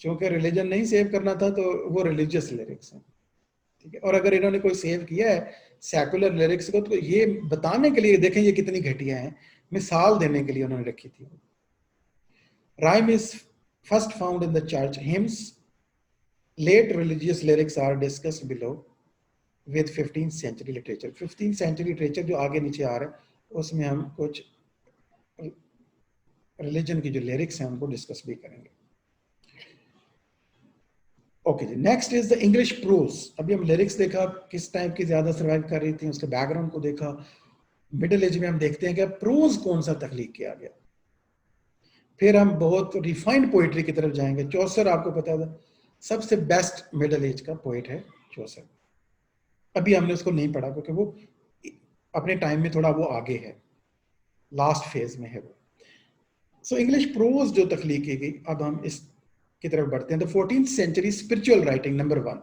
क्योंकि रिलीजन नहीं सेव करना था, तो वो रिलीजियस लिरिक्स हैं, ठीक है। और अगर इन्होंने कोई सेव किया है सेकुलर लिरिक्स को, तो ये बताने के लिए, देखें ये कितनी घटिया है, मिसाल देने के लिए उन्होंने रखी थी। Rhyme is first found in the church hymns. Late religious lyrics are discussed below with 15th century literature। 15th century literature जो आगे नीचे आ रहा है, उसमें हम कुछ रिलीजन की जो लिरिक्स हैं उनको डिस्कस भी करेंगे। ओके जी, next is the English prose. अभी हम लिरिक्स देखा किस टाइप की ज्यादा सर्वाइव कर रही थी, उसके बैकग्राउंड को देखा। मिडिल एज में हम देखते हैं कि प्रोज कौन सा तख्लीक किया गया। फिर हम बहुत रिफाइंड पोइट्री की तरफ जाएंगे। चौसर आपको पता था सबसे बेस्ट मिडिल एज का पोइट है चौसर। अभी हमने उसको नहीं पढ़ा क्योंकि वो अपने टाइम में थोड़ा वो आगे है, लास्ट फेज में है वो। सो इंग्लिश प्रोज जो तख्लीक की गई, अब हम इस की तरफ बढ़ते हैं। The 14th century spiritual writing number 1,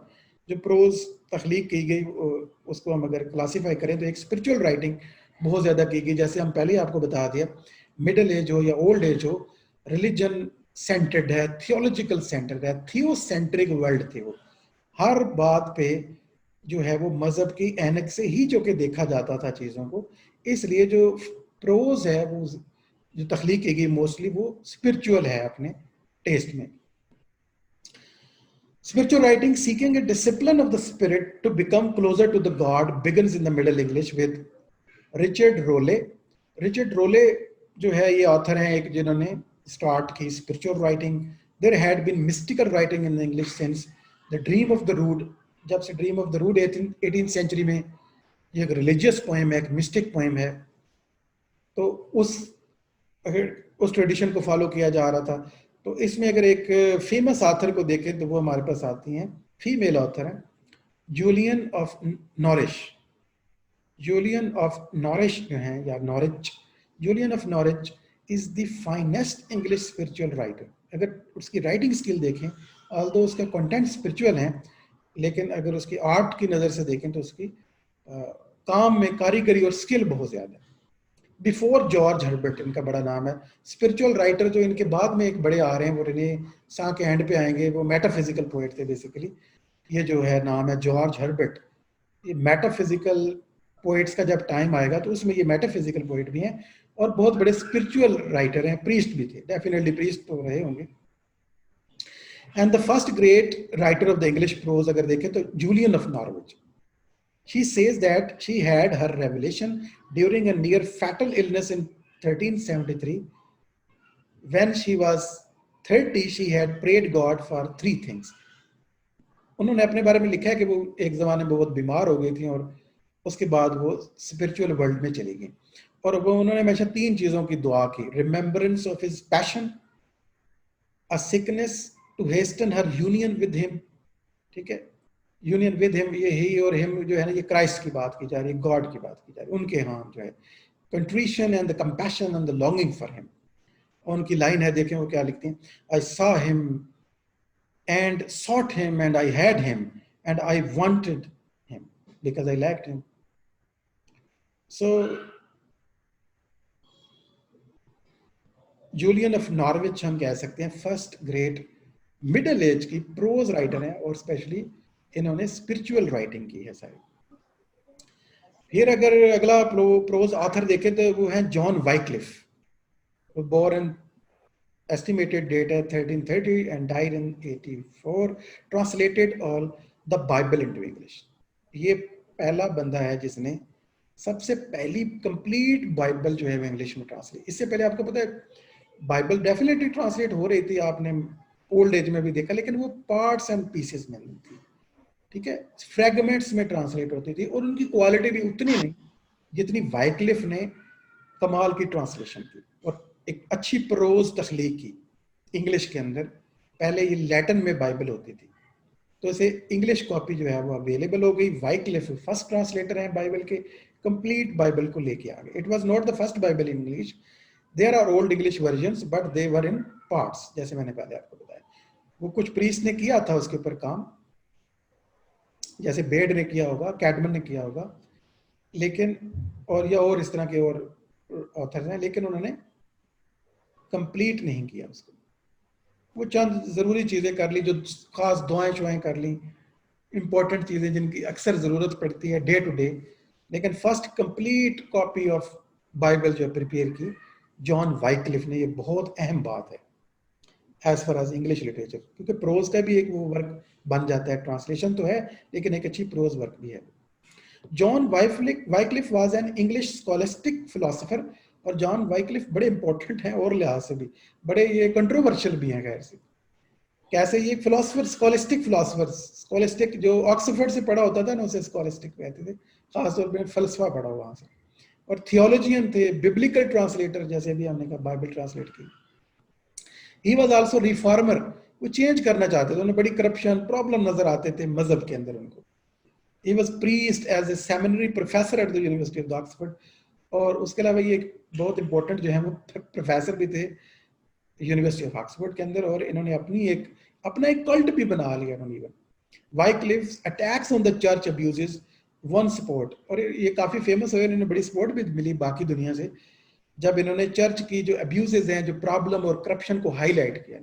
जो प्रोज तख्लीक की गई उसको हम अगर क्लासीफाई करें तो एक स्पिरिचुअल राइटिंग बहुत ज़्यादा की गई। जैसे हम पहले ही आपको बता दिया, मिडिल एज हो या ओल्ड एज हो, रिलीजन सेंटर्ड है, थियोलॉजिकल सेंटर्ड है, थियोसेंट्रिक वर्ल्ड थे वो। हर बात पे जो है वो मजहब की ऐनक से ही जो कि देखा जाता था चीज़ों को। इसलिए जो प्रोज है वो जो तख्लीक की गई मोस्टली वो स्पिरिचुअल है अपने टेस्ट में। Spiritual writing seeking a discipline of the spirit to become closer to the God begins in the Middle English with Richard Rowley. Richard Rowley जो है ये ऑथर हैं एक जिन्होंने स्टार्ट की spiritual writing. There had been mystical writing in English since the dream of the rood. जब से dream of the rood 18th century में ये एक रिलीजियस पोएम है, एक मिस्टिक पोएम है, तो अगर उस ट्रेडिशन को फॉलो किया जा रहा था। तो इसमें अगर एक फेमस ऑथर को देखें तो वो हमारे पास आती हैं, फीमेल ऑथर है Julian of Norwich. Julian of Norwich जो है या Norwich, Julian of Norwich is the finest English spiritual writer. अगर उसकी राइटिंग स्किल देखें, ऑल्दो उसका कंटेंट स्पिरिचुअल है, लेकिन अगर उसकी आर्ट की नज़र से देखें तो उसकी काम में कारीगरी और स्किल बहुत ज़्यादा है। बिफोर जॉर्ज हर्बर्ट इनका बड़ा नाम है। स्पिरिचुअल राइटर जो इनके बाद में एक बड़े आ रहे हैं वो रेने सा के एंड पे आएंगे, वो मेटाफिजिकल पोएट थे बेसिकली। ये जो है नाम है जॉर्ज हर्बर्ट। ये मेटाफिजिकल पोएट्स का जब टाइम आएगा तो उसमें ये मेटाफिजिकल पोएट भी हैं और बहुत बड़े स्पिरिचुअल राइटर हैं, प्रीस्ट भी थे, डेफिनेटली प्रीस्ट तो रहे होंगे। And the first great writer of the English prose अगर देखें तो Julian of Norwich. She says that she had her revelation during a near fatal illness in 1373. When she was 30, she had prayed God for 3 things. उन्होंने अपने बारे में लिखा है कि वो एक ज़माने में बहुत बीमार हो गई थी और उसके बाद वो स्पिरिचुअल वर्ल्ड में चली गई, और वो उन्होंने हमेशा 3 चीज़ों की दुआ की। Remembrance of his passion, a sickness to hasten her union with him. ठीक है, यूनियन विद हिम, ये ही और हिम जो है ना, ये क्राइस्ट की बात की जा रही है, गॉड की बात की जा रही है। उनके यहाँ जो है contrition and the compassion and the longing for him. उनकी लाइन है, देखें वो क्या लिखती हैं, I saw him and sought him and I had him and I wanted him because I liked him. So Julian of Norwich हम कह सकते हैं फर्स्ट ग्रेट मिडिल एज की प्रोज राइटर हैं, और स्पेशली इन्होंने स्पिरिचुअल राइटिंग की है सारी। फिर अगर अगला प्रोज ऑथर देखें तो वो है John Wycliffe. Born estimated date है 1330 and died in 84। Translated all the Bible into English. ये पहला बंदा है जिसने सबसे पहली कंप्लीट बाइबल जो है वो इंग्लिश में ट्रांसलेट। इससे पहले आपको पता है बाइबल डेफिनेटली ट्रांसलेट हो रही थी, आपने ओल्ड एज में भी देखा, लेकिन वो पार्ट्स एंड पीसेस में नहीं थी। ठीक है, फ्रेगमेंट्स में ट्रांसलेट होती थी और उनकी क्वालिटी भी उतनी नहीं जितनी वाइक्लिफ ने कमाल की ट्रांसलेशन की और एक अच्छी प्रोज तख्लीक की इंग्लिश के अंदर। पहले ये लैटिन में बाइबल होती थी, तो इसे इंग्लिश कॉपी जो है वो अवेलेबल हो गई। वाइक्लिफ फर्स्ट ट्रांसलेटर हैं बाइबल के, कंप्लीट बाइबल को लेके आ गए। It was not the first Bible in English, there are old English versions but they were in parts, जैसे मैंने पहले आपको बताया। वो कुछ प्रीस्ट ने किया था उसके ऊपर काम, जैसे बेड ने किया होगा, कैडमन ने किया होगा, लेकिन और इस तरह के और ऑथर्स हैं, लेकिन उन्होंने कंप्लीट नहीं किया उसको। वो चंद ज़रूरी चीज़ें कर ली, जो खास दुआएं शुआएं कर ली, इंपॉर्टेंट चीज़ें जिनकी अक्सर ज़रूरत पड़ती है डे टू डे। लेकिन first complete copy of Bible जो प्रिपेयर की जॉन वाइक्लिफ ने, ये बहुत अहम बात है as far as English literature, क्योंकि प्रोज का भी एक वो वर्क बन जाता है। ट्रांसलेशन तो है लेकिन एक अच्छी प्रोज वर्क भी है। John Wycliffe was an English scholastic philosopher, और जॉन वाइक्लिफ बड़े इंपॉर्टेंट हैं और लिहाज से भी बड़े ये कंट्रोवर्शियल भी हैं खैर से। कैसे ये फिलोसफर, स्कॉलिस्टिक जो ऑक्सफोर्ड से पढ़ा होता था ना, उसे स्कॉलिस्टिक कहते थे, खासतौर पर फलसफा पढ़ा वहां से। और थियोलॉजियन थे, बिब्लिकल ट्रांसलेटर, जैसे भी हमने कहा बाइबल ट्रांसलेट की। ही वॉज ऑल्सो रिफॉर्मर, वो चेंज करना चाहते थे, उन्हें बड़ी करप्शन प्रॉब्लम नजर आते थे मजहब के अंदर उनको। He was priest as a seminary professor at the university of Oxford, और उसके अलावा ये बहुत इंपॉर्टेंट जो है वो प्रोफेसर भी थे यूनिवर्सिटी ऑफ ऑक्सफोर्ड के अंदर। और इन्होंने अपना एक कल्ट भी बना लिया इन्होंने। Wycliffe's attacks on the church abuses won support, और ये काफी फेमस हुए, इन्होंने बड़ी सपोर्ट भी मिली बाकी दुनिया से जब इन्होंने चर्च की जो अब्यूजेस हैं, जो प्रॉब्लम और करप्शन को हाईलाइट किया।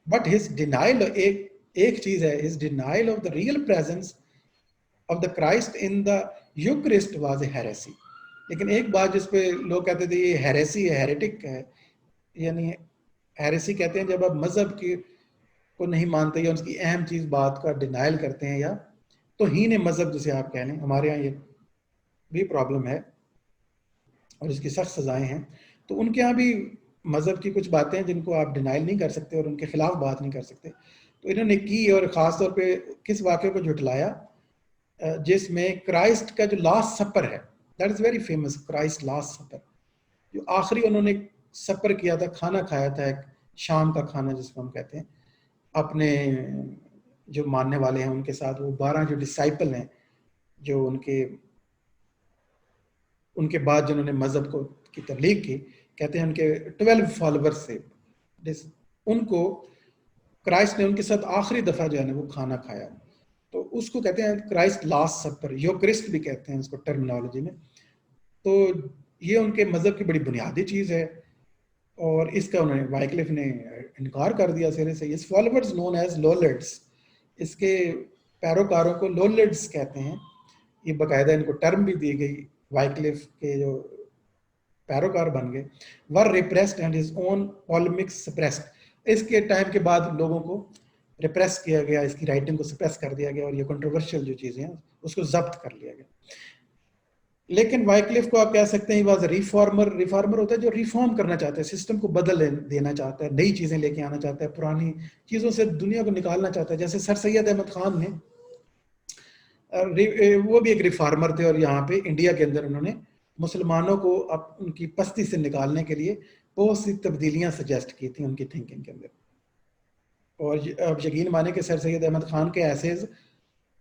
बट हिज डिनाइल, एक चीज है, his denial of the real presence of the Christ in the Eucharist was a heresy. लेकिन एक बात जिस पे लोग कहते थे ये हेरेसी है, हेरेटिक है, यानी हेरेसी कहते हैं जब आप मजहब की को नहीं मानते या उसकी अहम चीज बात का डिनाइल करते हैं, या तौहीन मजहब जिसे आप कह लें। हमारे यहाँ ये भी प्रॉब्लम है और इसकी सख्त सजाएं हैं। तो उनके यहाँ भी मजहब की कुछ बातें हैं जिनको आप डिनाइल नहीं कर सकते और उनके खिलाफ बात नहीं कर सकते, तो इन्होंने की। और ख़ास तौर पे किस वाक़े को झुटलाया, जिसमें क्राइस्ट का जो लास्ट सपर है, that is very famous, Christ last supper, जो आखिरी उन्होंने सपर किया था, खाना खाया था, एक शाम का खाना जिसको हम कहते हैं, अपने जो मानने वाले हैं उनके साथ, वो 12 जो डिसाइपल हैं, जो उनके बाद जिन्होंने मजहब को की तबलीग की, कहते हैं उनके 12 फॉलोवर्स से, उनको क्राइस्ट ने उनके साथ आखिरी दफा जो है ना वो खाना खाया, तो उसको कहते हैं क्राइस्ट लास्ट सपर, यूकरिस्ट भी कहते हैं इसको टर्मिनोलॉजी में। तो ये उनके मजहब की बड़ी बुनियादी चीज है, और इसका उन्होंने वाइक्लिफ ने इनकार कर दिया सिरे से। इस फॉलोवर्स नोन एज लोलर्ड्स, इसके पैरोकारों को लोलर्ड्स कहते हैं, ये बाकायदा इनको टर्म भी दी गई। वाइक्लिफ के जो पैरोकार बन गए, were repressed and his own polemics suppressed, इसके टाइम के बाद लोगों को रिप्रेस किया गया, इसकी राइटिंग को सप्रेस कर दिया गया, और ये कंट्रोवर्शियल जो चीजें हैं उसको जब्त कर लिया गया। लेकिन वाइक्लिफ को आप कह सकते हैं वाज रिफॉर्मर। रिफॉर्मर होता है जो रिफॉर्म करना चाहता है, सिस्टम को बदल देना चाहता है, नई चीजें लेके आना चाहता है, पुरानी चीजों से दुनिया को निकालना चाहता है। जैसे सर सैयद अहमद खान ने, वो भी एक रिफॉर्मर थे, और यहाँ पे इंडिया के अंदर उन्होंने मुसलमानों को अब उनकी पस्ती से निकालने के लिए बहुत सी तब्दीलियां सजेस्ट की थी उनकी थिंकिंग के अंदर। और अब यकीन माने कि सर सैयद अहमद खान के एसेज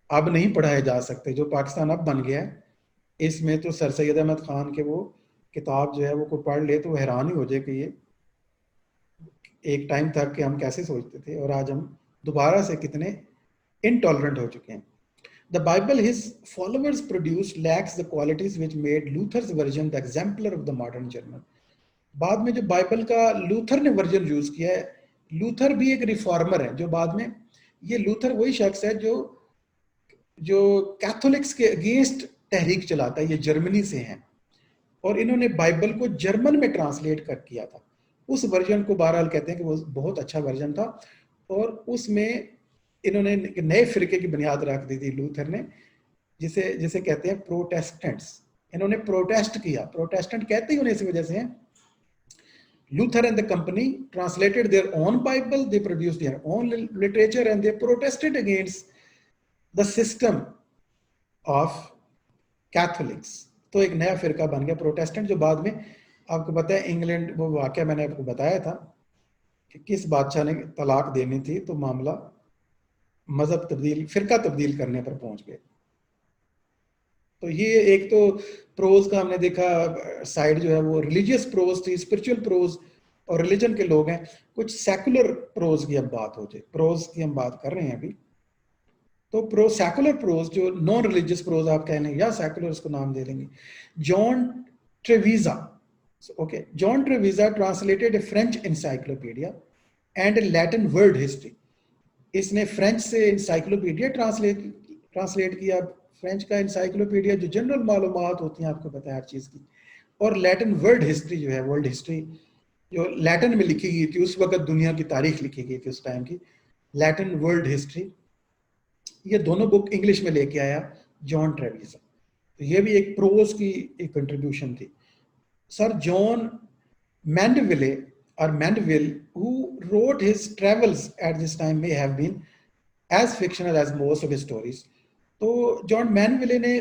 अब नहीं पढ़ाए जा सकते, जो पाकिस्तान अब बन गया है। इसमें तो सर सैयद अहमद खान के वो किताब जो है वो कोई पढ़ ले तो हैरान ही हो जाए कि ये एक टाइम था कि हम कैसे सोचते थे, और आज हम दोबारा से कितने इनटॉलरेंट हो चुके हैं। The Bible his followers produced lacks the qualities which made Luther's version the exemplar of the modern German. बाद में जो बाइबल का लूथर ने वर्जन यूज किया है, लूथर भी एक रिफॉर्मर है, जो बाद में, ये लूथर वही शख्स है जो कैथोलिक्स के अगेंस्ट तहरीक चलाता है, ये जर्मनी से हैं, और इन्होंने बाइबल को जर्मन में ट्रांसलेट कर किया था। उस वर्जन को बहरहाल कहते हैं कि वो बहुत अच्छा वर्जन था, और उसमें इन्होंने नए फिरके की बुनियाद रख दी थी लूथर ने, जिसे कहते हैं प्रोटेस्टेंट्स। इन्होंने प्रोटेस्ट किया, प्रोटेस्टेंट कहते ही उन्हें इस वजह से हैं। Luther and the company translated their own Bible, they produced their own literature, and they protested against the system of Catholics. तो एक नया फिरका बन गया प्रोटेस्टेंट, जो बाद में आपको पता है इंग्लैंड, वो वाकया मैंने आपको बताया था कि किस बादशाह ने तलाक देनी थी तो मामला मजहब तब्दील, फिरका तब्दील करने पर पहुंच गए। तो ये एक तो प्रोज का हमने देखा साइड जो है वो रिलीजियस प्रोज थी, स्पिरिचुअल प्रोज और रिलीजन के लोग हैं। कुछ सेकुलर प्रोज की अब बात हो जाए, प्रोज की हम बात कर रहे हैं अभी। तो सेकुलर प्रोज, जो नॉन रिलीजियस प्रोज आप कह लें या सेकुलर, उसको नाम दे देंगे। John Trevisa, okay, John Trevisa translated a French encyclopedia and Latin world history. इसने फ्रेंच से इंसाइक्लोपीडिया ट्रांसलेट किया, फ्रेंच का इंसाइक्लोपीडिया जो जनरल मालूमात होती हैं, आपको पता है हर चीज़ की, और लैटिन वर्ल्ड हिस्ट्री जो है, वर्ल्ड हिस्ट्री जो लैटिन में लिखी गई थी, उस वक्त दुनिया की तारीख लिखी गई थी उस टाइम की, लैटिन वर्ल्ड हिस्ट्री, ये दोनों बुक इंग्लिश में लेके आया जॉन ट्रेविसा। तो ये भी एक प्रोज की एक कंट्रीब्यूशन थी। Sir John Mandeville or Mandeville, who wrote his travels at this time, may have been as fictional as most of his stories. तो जॉन मैनविले ने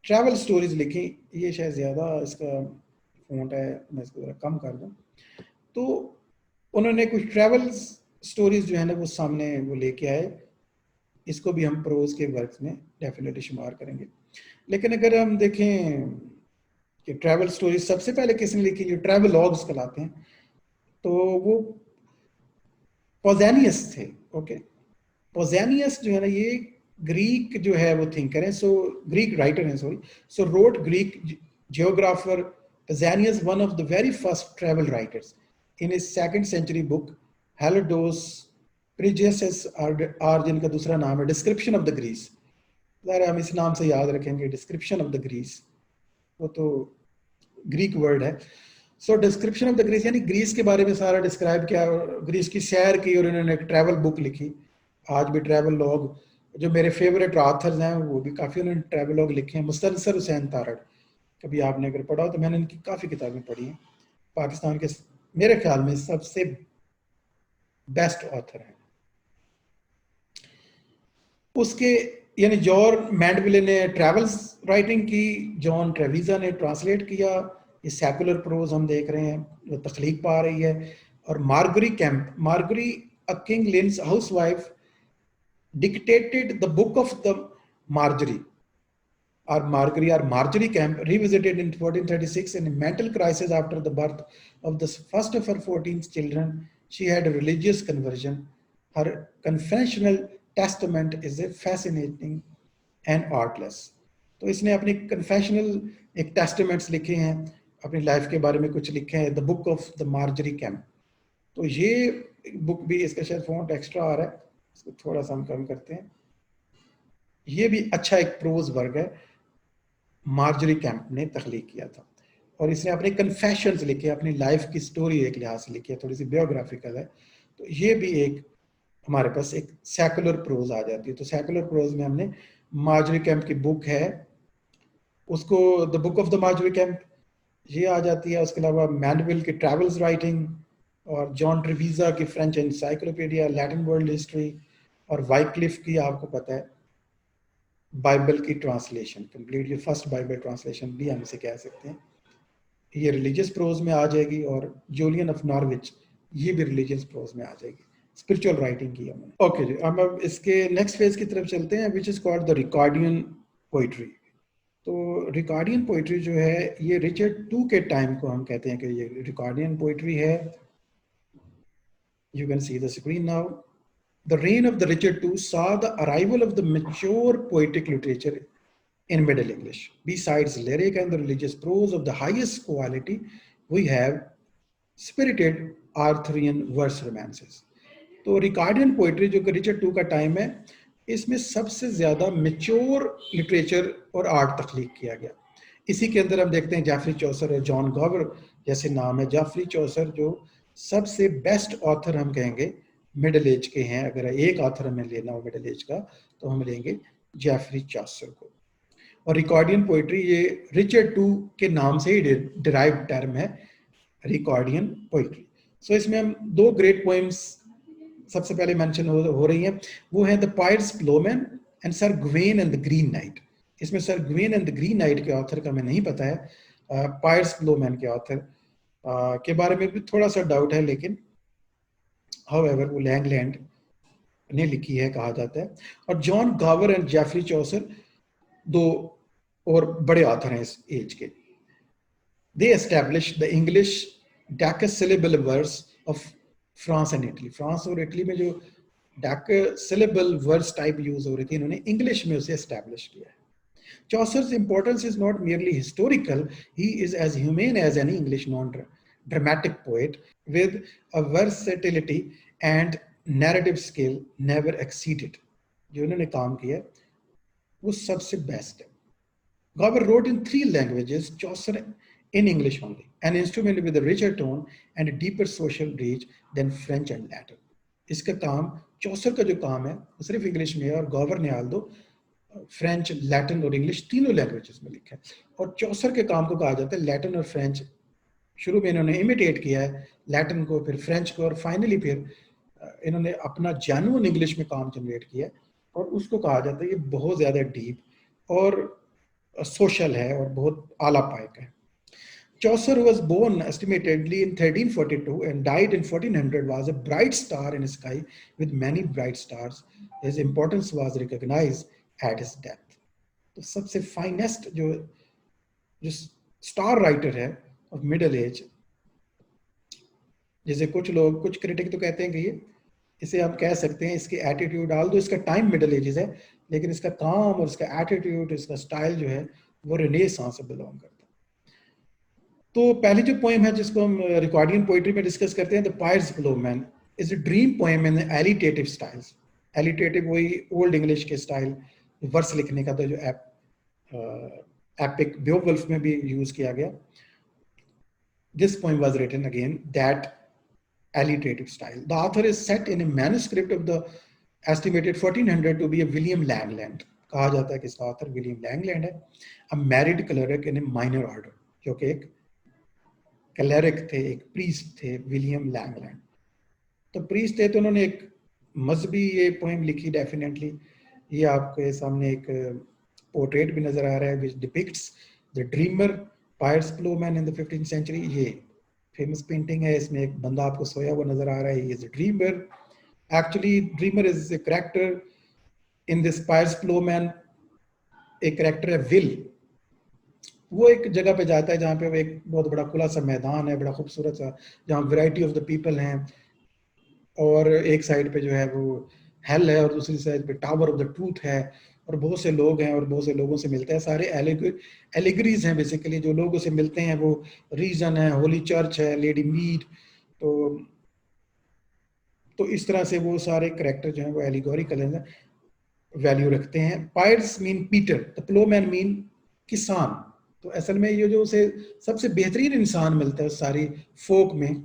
ट्रैवल स्टोरीज लिखी, ये शायद ज़्यादा इसका फॉन्ट है, मैं इसको ज़रा कम कर दूँ। तो उन्होंने कुछ ट्रैवल स्टोरीज जो है ना वो सामने वो लेके आए, इसको भी हम प्रोज के वर्क्स में डेफिनेटली शुमार करेंगे। लेकिन अगर हम देखें कि ट्रैवल स्टोरीज सबसे पहले किसने लिखी, जो ट्रैवल लॉग्स कहलाते हैं, तो वो पॉज़ेनियस थे। ओके, पॉज़ेनियस जो है ना ये ग्रीक जो है वो थिंकर है, सो ग्रीक राइटर है, sorry, so wrote Greek geographer Pausanias, one of the very first travel writers, in his 2nd century book Herodotus Prodigus, और जिनका दूसरा नाम है डिस्क्रिप्शन ऑफ द ग्रीस, ज़रा हम इस नाम से याद रखेंगे, डिस्क्रिप्शन ऑफ द ग्रीस, वो तो ग्रीक वर्ड है। सो डिस्क्रिप्शन ऑफ द ग्रीस यानी ग्रीस के बारे में सारा डिस्क्राइब किया, ग्रीस की सैर की, और इन्होंने एक ट्रैवल बुक लिखी। आज भी ट्रैवल लॉग, जो मेरे फेवरेट ऑथर्स हैं वो भी काफ़ी उन्होंने ट्रैवल लॉग लिखे हैं। मुसलसल हुसैन तारड़, कभी आपने अगर पढ़ा हो तो मैंने इनकी काफ़ी किताबें पढ़ी हैं, पाकिस्तान के मेरे ख्याल में सबसे बेस्ट ऑथर हैं। उसके यानी जॉन मैंडविले ने ट्रैवल्स राइटिंग की, जॉन ट्रेविसा ने ट्रांसलेट किया, ये सेकुलर प्रोज हम देख रहे हैं वो तख्लीक पा रही है। और Margery Kempe, Margery a King's Lynn housewife, dictated the book of the Marjorie, or Marjorie Camp, revisited in 1436 in a mental crisis after the birth of the first of her 14 children. She had a religious conversion. Her confessional testament is a fascinating and artless. तो इसने अपनी confessional एक टेस्टामेंट्स लिखे हैं, अपनी life के बारे में कुछ लिखे हैं, the book of the Marjorie camp. तो ये बुक भी, इसका शायद फॉन्ट एक्स्ट्रा आ रहा है, इसको थोड़ा सा हम कम करते हैं। ये भी अच्छा एक प्रोज वर्क है, मार्जरी कैंप ने तख्लीक किया था, और इसने अपने कन्फेशंस लिखे, अपनी लाइफ की स्टोरी एक लिहाज से लिखी है, थोड़ी सी बायोग्राफिकल है। तो ये भी एक हमारे पास एक सेकुलर प्रोज आ जाती है। तो सेकुलर प्रोज में हमने मार्जरी कैंप की बुक है, उसको the book of the Marjorie camp ये आ जाती है। उसके अलावा मैंडविल की ट्रैवल्स राइटिंग, और जॉन ट्रेविसा की French encyclopedia, Latin world history, और वाइक्लिफ की आपको पता है बाइबल की ट्रांसलेशन, कंप्लीट ये फर्स्ट बाइबल ट्रांसलेशन भी हम इसे कह सकते हैं, ये रिलीजियस प्रोज में आ जाएगी। और जूलियन ऑफ नॉर्विच, ये भी रिलीजियस प्रोज में आ जाएगी, स्पिरिचुअल राइटिंग की हमने। ओके जी, अब इसके नेक्स्ट फेज की तरफ चलते हैं, which is called the Ricardian poetry. तो रिकॉर्डियन पोइट्री जो है ये रिचर्ड II के टाइम को हम कहते हैं कि ये रिकॉर्डियन पोइट्री है। You can see the screen now. The reign of the Richard II saw the arrival of the mature poetic literature in Middle English. Besides lyric and the religious prose of the highest quality, we have spirited Arthurian verse romances. तो Ricardian poetry जो कि Richard II का time है, इसमें सबसे ज़्यादा mature literature और art तख्लीक किया गया। इसी के अंदर हम देखते हैं जेफरी चौसर और जॉन गॉवर जैसे नाम है। जेफरी चौसर जो सबसे बेस्ट ऑथर हम कहेंगे मिडिल एज के हैं, अगर एक ऑथर हमें लेना हो मिडिल एज का तो हम लेंगे जेफरी चौसर को। और रिकॉर्डियन पोइट्री ये रिचर्ड II के नाम से ही डिराइव टर्म है, रिकॉर्डियन पोइट्री। सो इसमें हम दो ग्रेट पोएम्स सबसे पहले मेंशन हो रही हैं, वो है the Piers Plowman and Sir Gawain and the Green Knight. इसमें Sir Gawain and the Green Knight के ऑथर का हमें नहीं पता है, पायर्स प्लोमैन के ऑथर के बारे में भी थोड़ा सा डाउट है, लेकिन हाउएवर वो लैंगलैंड ने लिखी है कहा जाता है। और John Gower and Geoffrey Chaucer दो और बड़े ऑथर हैं इस एज के। They establish the English decasyllable verse of France and Italy. France और इटली में जो डेकासिलेबल वर्स टाइप यूज हो रही थी, इन्होंने इंग्लिश में उसे एस्टैब्लिश किया है। Chaucer's importance is not merely historical, he is as humane as any English non-dramatic poet, with a versatility and narrative skill never exceeded. जो उन्होंने काम किया वो सबसे बेस्ट है। Gobber wrote in 3 languages, Chaucer in English only, an instrument with a richer tone and a deeper social reach than French and Latin. इसका काम, चौसर का जो काम है वो सिर्फ इंग्लिश में है, और गॉवर ने आल दो फ्रेंच, लैटिन और इंग्लिश तीनों लैंग्वेजेस में लिखा है। और चौसर के काम को कहा जाता है लैटिन और फ्रेंच शुरू में इन्होंने इमिटेट किया है लैटिन को, फिर फ्रेंच को, और फाइनली फिर इन्होंने अपना जेन्युइन इंग्लिश में काम जनरेट किया, और उसको कहा जाता है ये बहुत ज़्यादा डीप और सोशल है और बहुत आला पायक है। Chaucer was born estimatedly in 1342 and died in 1400, was a bright star in the sky with many bright stars. His importance was recognized at his death. तो सबसे फाइनेस्ट जो स्टार राइटर है ऑफ मिडल एज, जैसे कुछ लोग, कुछ critic तो कहते हैं कि ये, इसे आप कह सकते हैं इसके एटीट्यूड, ऑल दो इसका टाइम मिडल एजेस है, लेकिन इसका काम और इसका एटीट्यूड, इसका स्टाइल जो है वो रेनेसांस से बिलोंग करता है। तो पहली जो पोएम है जिसको हम रिकॉर्डियन पोइट्री में डिस्कस करते हैं, the Piers Plowman is a dream poem in alliterative styles. Alliterative वही ओल्ड इंग्लिश के स्टाइल, वर्स लिखने का था, जो एपिक बेओवुल्फ में भी यूज किया गया। This poem was written again that alliterative style. The author is set in a manuscript of the estimated 1400 to be a William Langland. कहा जाता है कि इसका author William Langland है, a married cleric in a minor order, जो कि एक cleric थे, एक priest थे, William Langland। तो priest थे तो उन्होंने एक मजहबी ये poem लिखी डेफिनेटली। ये आपके सामने एक पोर्ट्रेट भी नजर आ रहा है which depicts the dreamer Piers Plowman in the 15th century. ये फेमस पेंटिंग है, इसमें एक बंदा आपको सोया हुआ नजर आ रहा है, is a dreamer. Actually dreamer is a character in this Piers Plowman. एक कैरेक्टर है विल, वो एक जगह पे जाता है जहाँ पे वो एक बहुत बड़ा खुला सा मैदान है, बड़ा खूबसूरत सा, जहाँ वैरायटी ऑफ द पीपल हैं, और एक साइड पे जो है वो हेल है और दूसरी साइड पे टावर ऑफ द ट्रूथ है, और बहुत से लोग हैं और बहुत से लोगों से मिलते हैं। सारे एलिगरीज हैं बेसिकली, जो लोगों से मिलते हैं वो रीजन है, होली चर्च है, लेडी मीड। तो इस तरह से वो सारे करेक्टर जो हैं वो एलिगोरिकल हैं, वैल्यू रखते हैं। Pierce mean Peter, the Plowman mean किसान। तो असल में ये जो उसे सबसे बेहतरीन इंसान मिलता है सारी फोक में,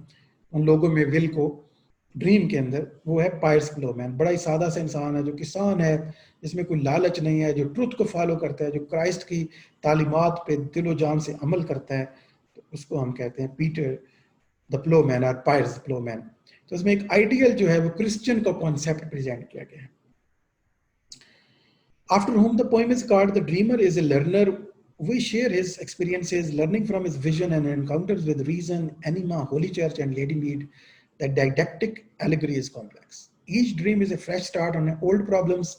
उन लोगों में विल को ड्रीम के अंदर, वो है पायर्स फ्लोमैन। बड़ा ही सादा सा इंसान है, जो किसान है, जिसमें कोई लालच नहीं है, जो ट्रुथ को फॉलो करता है, जो क्राइस्ट की तालीमात पे दिलो जान से अमल करता है, तो उसको हम कहते हैं पीटर द फ्लोमैन और पायर्स फ्लोमैन। तो इसमें एक आइडियल जो है वो क्रिश्चियन का कॉन्सेप्ट प्रेजेंट किया गया है। After whom the poem is called, the dreamer is a learner. We share his experiences, learning from his vision and encounters with reason, anima, holy church, and Lady Mead. The didactic allegory is complex. Each dream is a fresh start on old problems.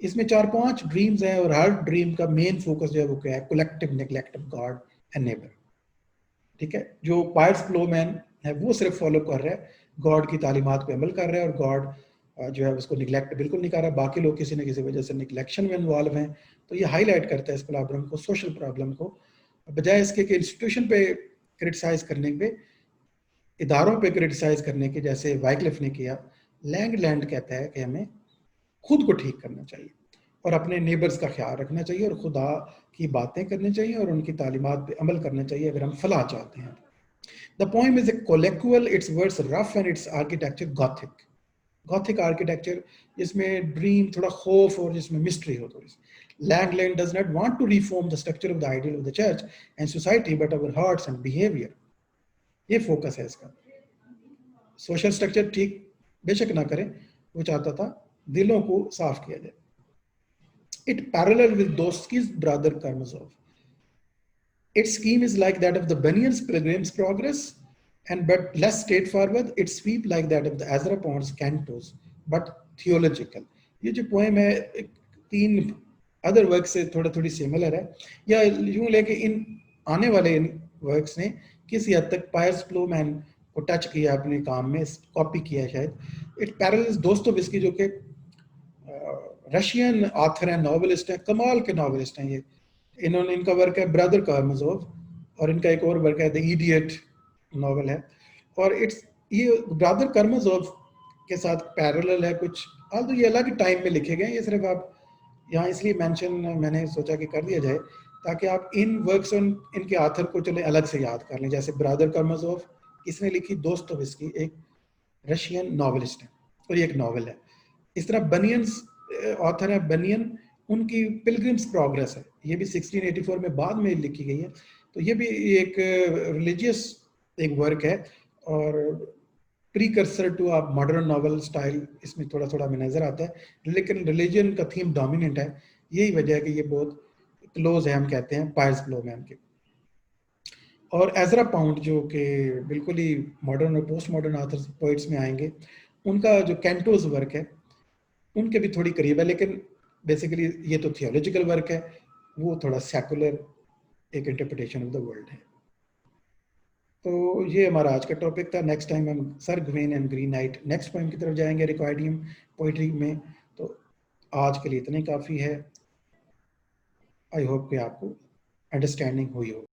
इसमें 4-5 dreams हैं और her dream का main focus जो है वो क्या है, collective neglect of God and neighbour. ठीक है, जो पायर्स फ्लोमैन है वो सिर्फ फॉलो कर रहा है, गॉड की तालीमात पे अमल कर रहा है, और गॉड जो है उसको निगलेक्ट बिल्कुल नहीं कर रहा। बाकी लोग किसी न किसी वजह से निगलेक्शन में इन्वॉल्व हैं। तो ये हाईलाइट करता है इस प्रॉब्लम को, सोशल प्रॉब्लम को, बजाय इसके कि इंस्टीट्यूशन पे क्रिटिसाइज करने पे, इदारों पे क्रिटिसाइज करने के जैसे वाइक्लिफ ने किया। लैंगलैंड कहता है कि हमें खुद को ठीक करना चाहिए और अपने नेबर्स का ख्याल रखना चाहिए और खुदा की बातें करनी चाहिए और उनकी तालीमात पे अमल करना चाहिए अगर हम फलाह चाहते हैं। The poem is a colloquial, its words rough and its architecture gothic. Gothic architecture जिसमें ड्रीम, थोड़ा खौफ और जिसमें मिस्ट्री हो थोड़ी सी। Langland does not want to reform the structure of the ideal of the church and society but our hearts and behaviour. ये focus है इसका। सोशल स्ट्रक्चर ठीक बेशक ना करें, वो चाहता था दिलों को साफ किया जाए। It parallel with Dostoevsky's brother Karamazov. Its scheme is like that of the Bunyan's Pilgrim's Progress, and but less straightforward. Its sweep like that of the Ezra Pound's Cantos, but theological. ये जो poem है 3 other work से थोड़ी similar है, या यूं लेके इन आने वाले इन वर्क्स ने किसी हद तक पायर्स फ्लोमैन को टच किया, अपने काम में कॉपी किया शायद। इट पैरेलल्स दोस्तोयेव्स्की, जो कि रशियन ऑथर हैं, नॉवेलिस्ट हैं, कमाल के नॉवेलिस्ट हैं ये। इन्होंने, इनका वर्क है ब्रदर कारामाज़ोव, और इनका एक और वर्क है द इडियट नॉवल है। और ये ब्रदर कारामाज़ोव के साथ पैरेलल है कुछ, तो ये अलग टाइम में लिखे गए। ये सिर्फ आप यहाँ इसलिए मेंशन मैंने सोचा कि कर दिया जाए ताकि आप इन वर्क्स और इनके ऑथर को चले अलग से याद कर लें। जैसे ब्रदर कारामाज़ोव, इसने लिखी दोस्तोयेव्स्की, एक रशियन नॉवेलिस्ट है, और ये एक नॉवल है। इस तरह बनियंस ऑथर है, बनियन, उनकी पिलग्रिम्स प्रोग्रेस है, ये भी 1684 में बाद में लिखी गई है। तो ये भी एक रिलीजियस एक वर्क है और प्रीकर्सर टू आप मॉडर्न नॉवल स्टाइल इसमें थोड़ा थोड़ा में नजर आता है, लेकिन रिलीजन का थीम डोमिनेंट है। यही वजह है कि ये बहुत क्लोज है, हम कहते हैं पायर्स ब्लोमैन के। और एजरा पाउंड जो कि बिल्कुल ही मॉडर्न और पोस्ट मॉडर्न आथर्स पोइट्स में आएंगे, उनका जो कैंटोज वर्क है उनके भी थोड़ी करीब है, लेकिन बेसिकली ये तो थियोलॉजिकल वर्क है, वो थोड़ा सेकुलर एक इंटरप्रिटेशन ऑफ द वर्ल्ड है। तो ये हमारा आज का टॉपिक था। नेक्स्ट टाइम हम sir Gawain and green night next poem की तरफ जाएंगे रिक्वायर्डियम पोइट्री में। तो आज के लिए इतने काफ़ी है। आई होप कि आपको अंडरस्टैंडिंग हुई हो।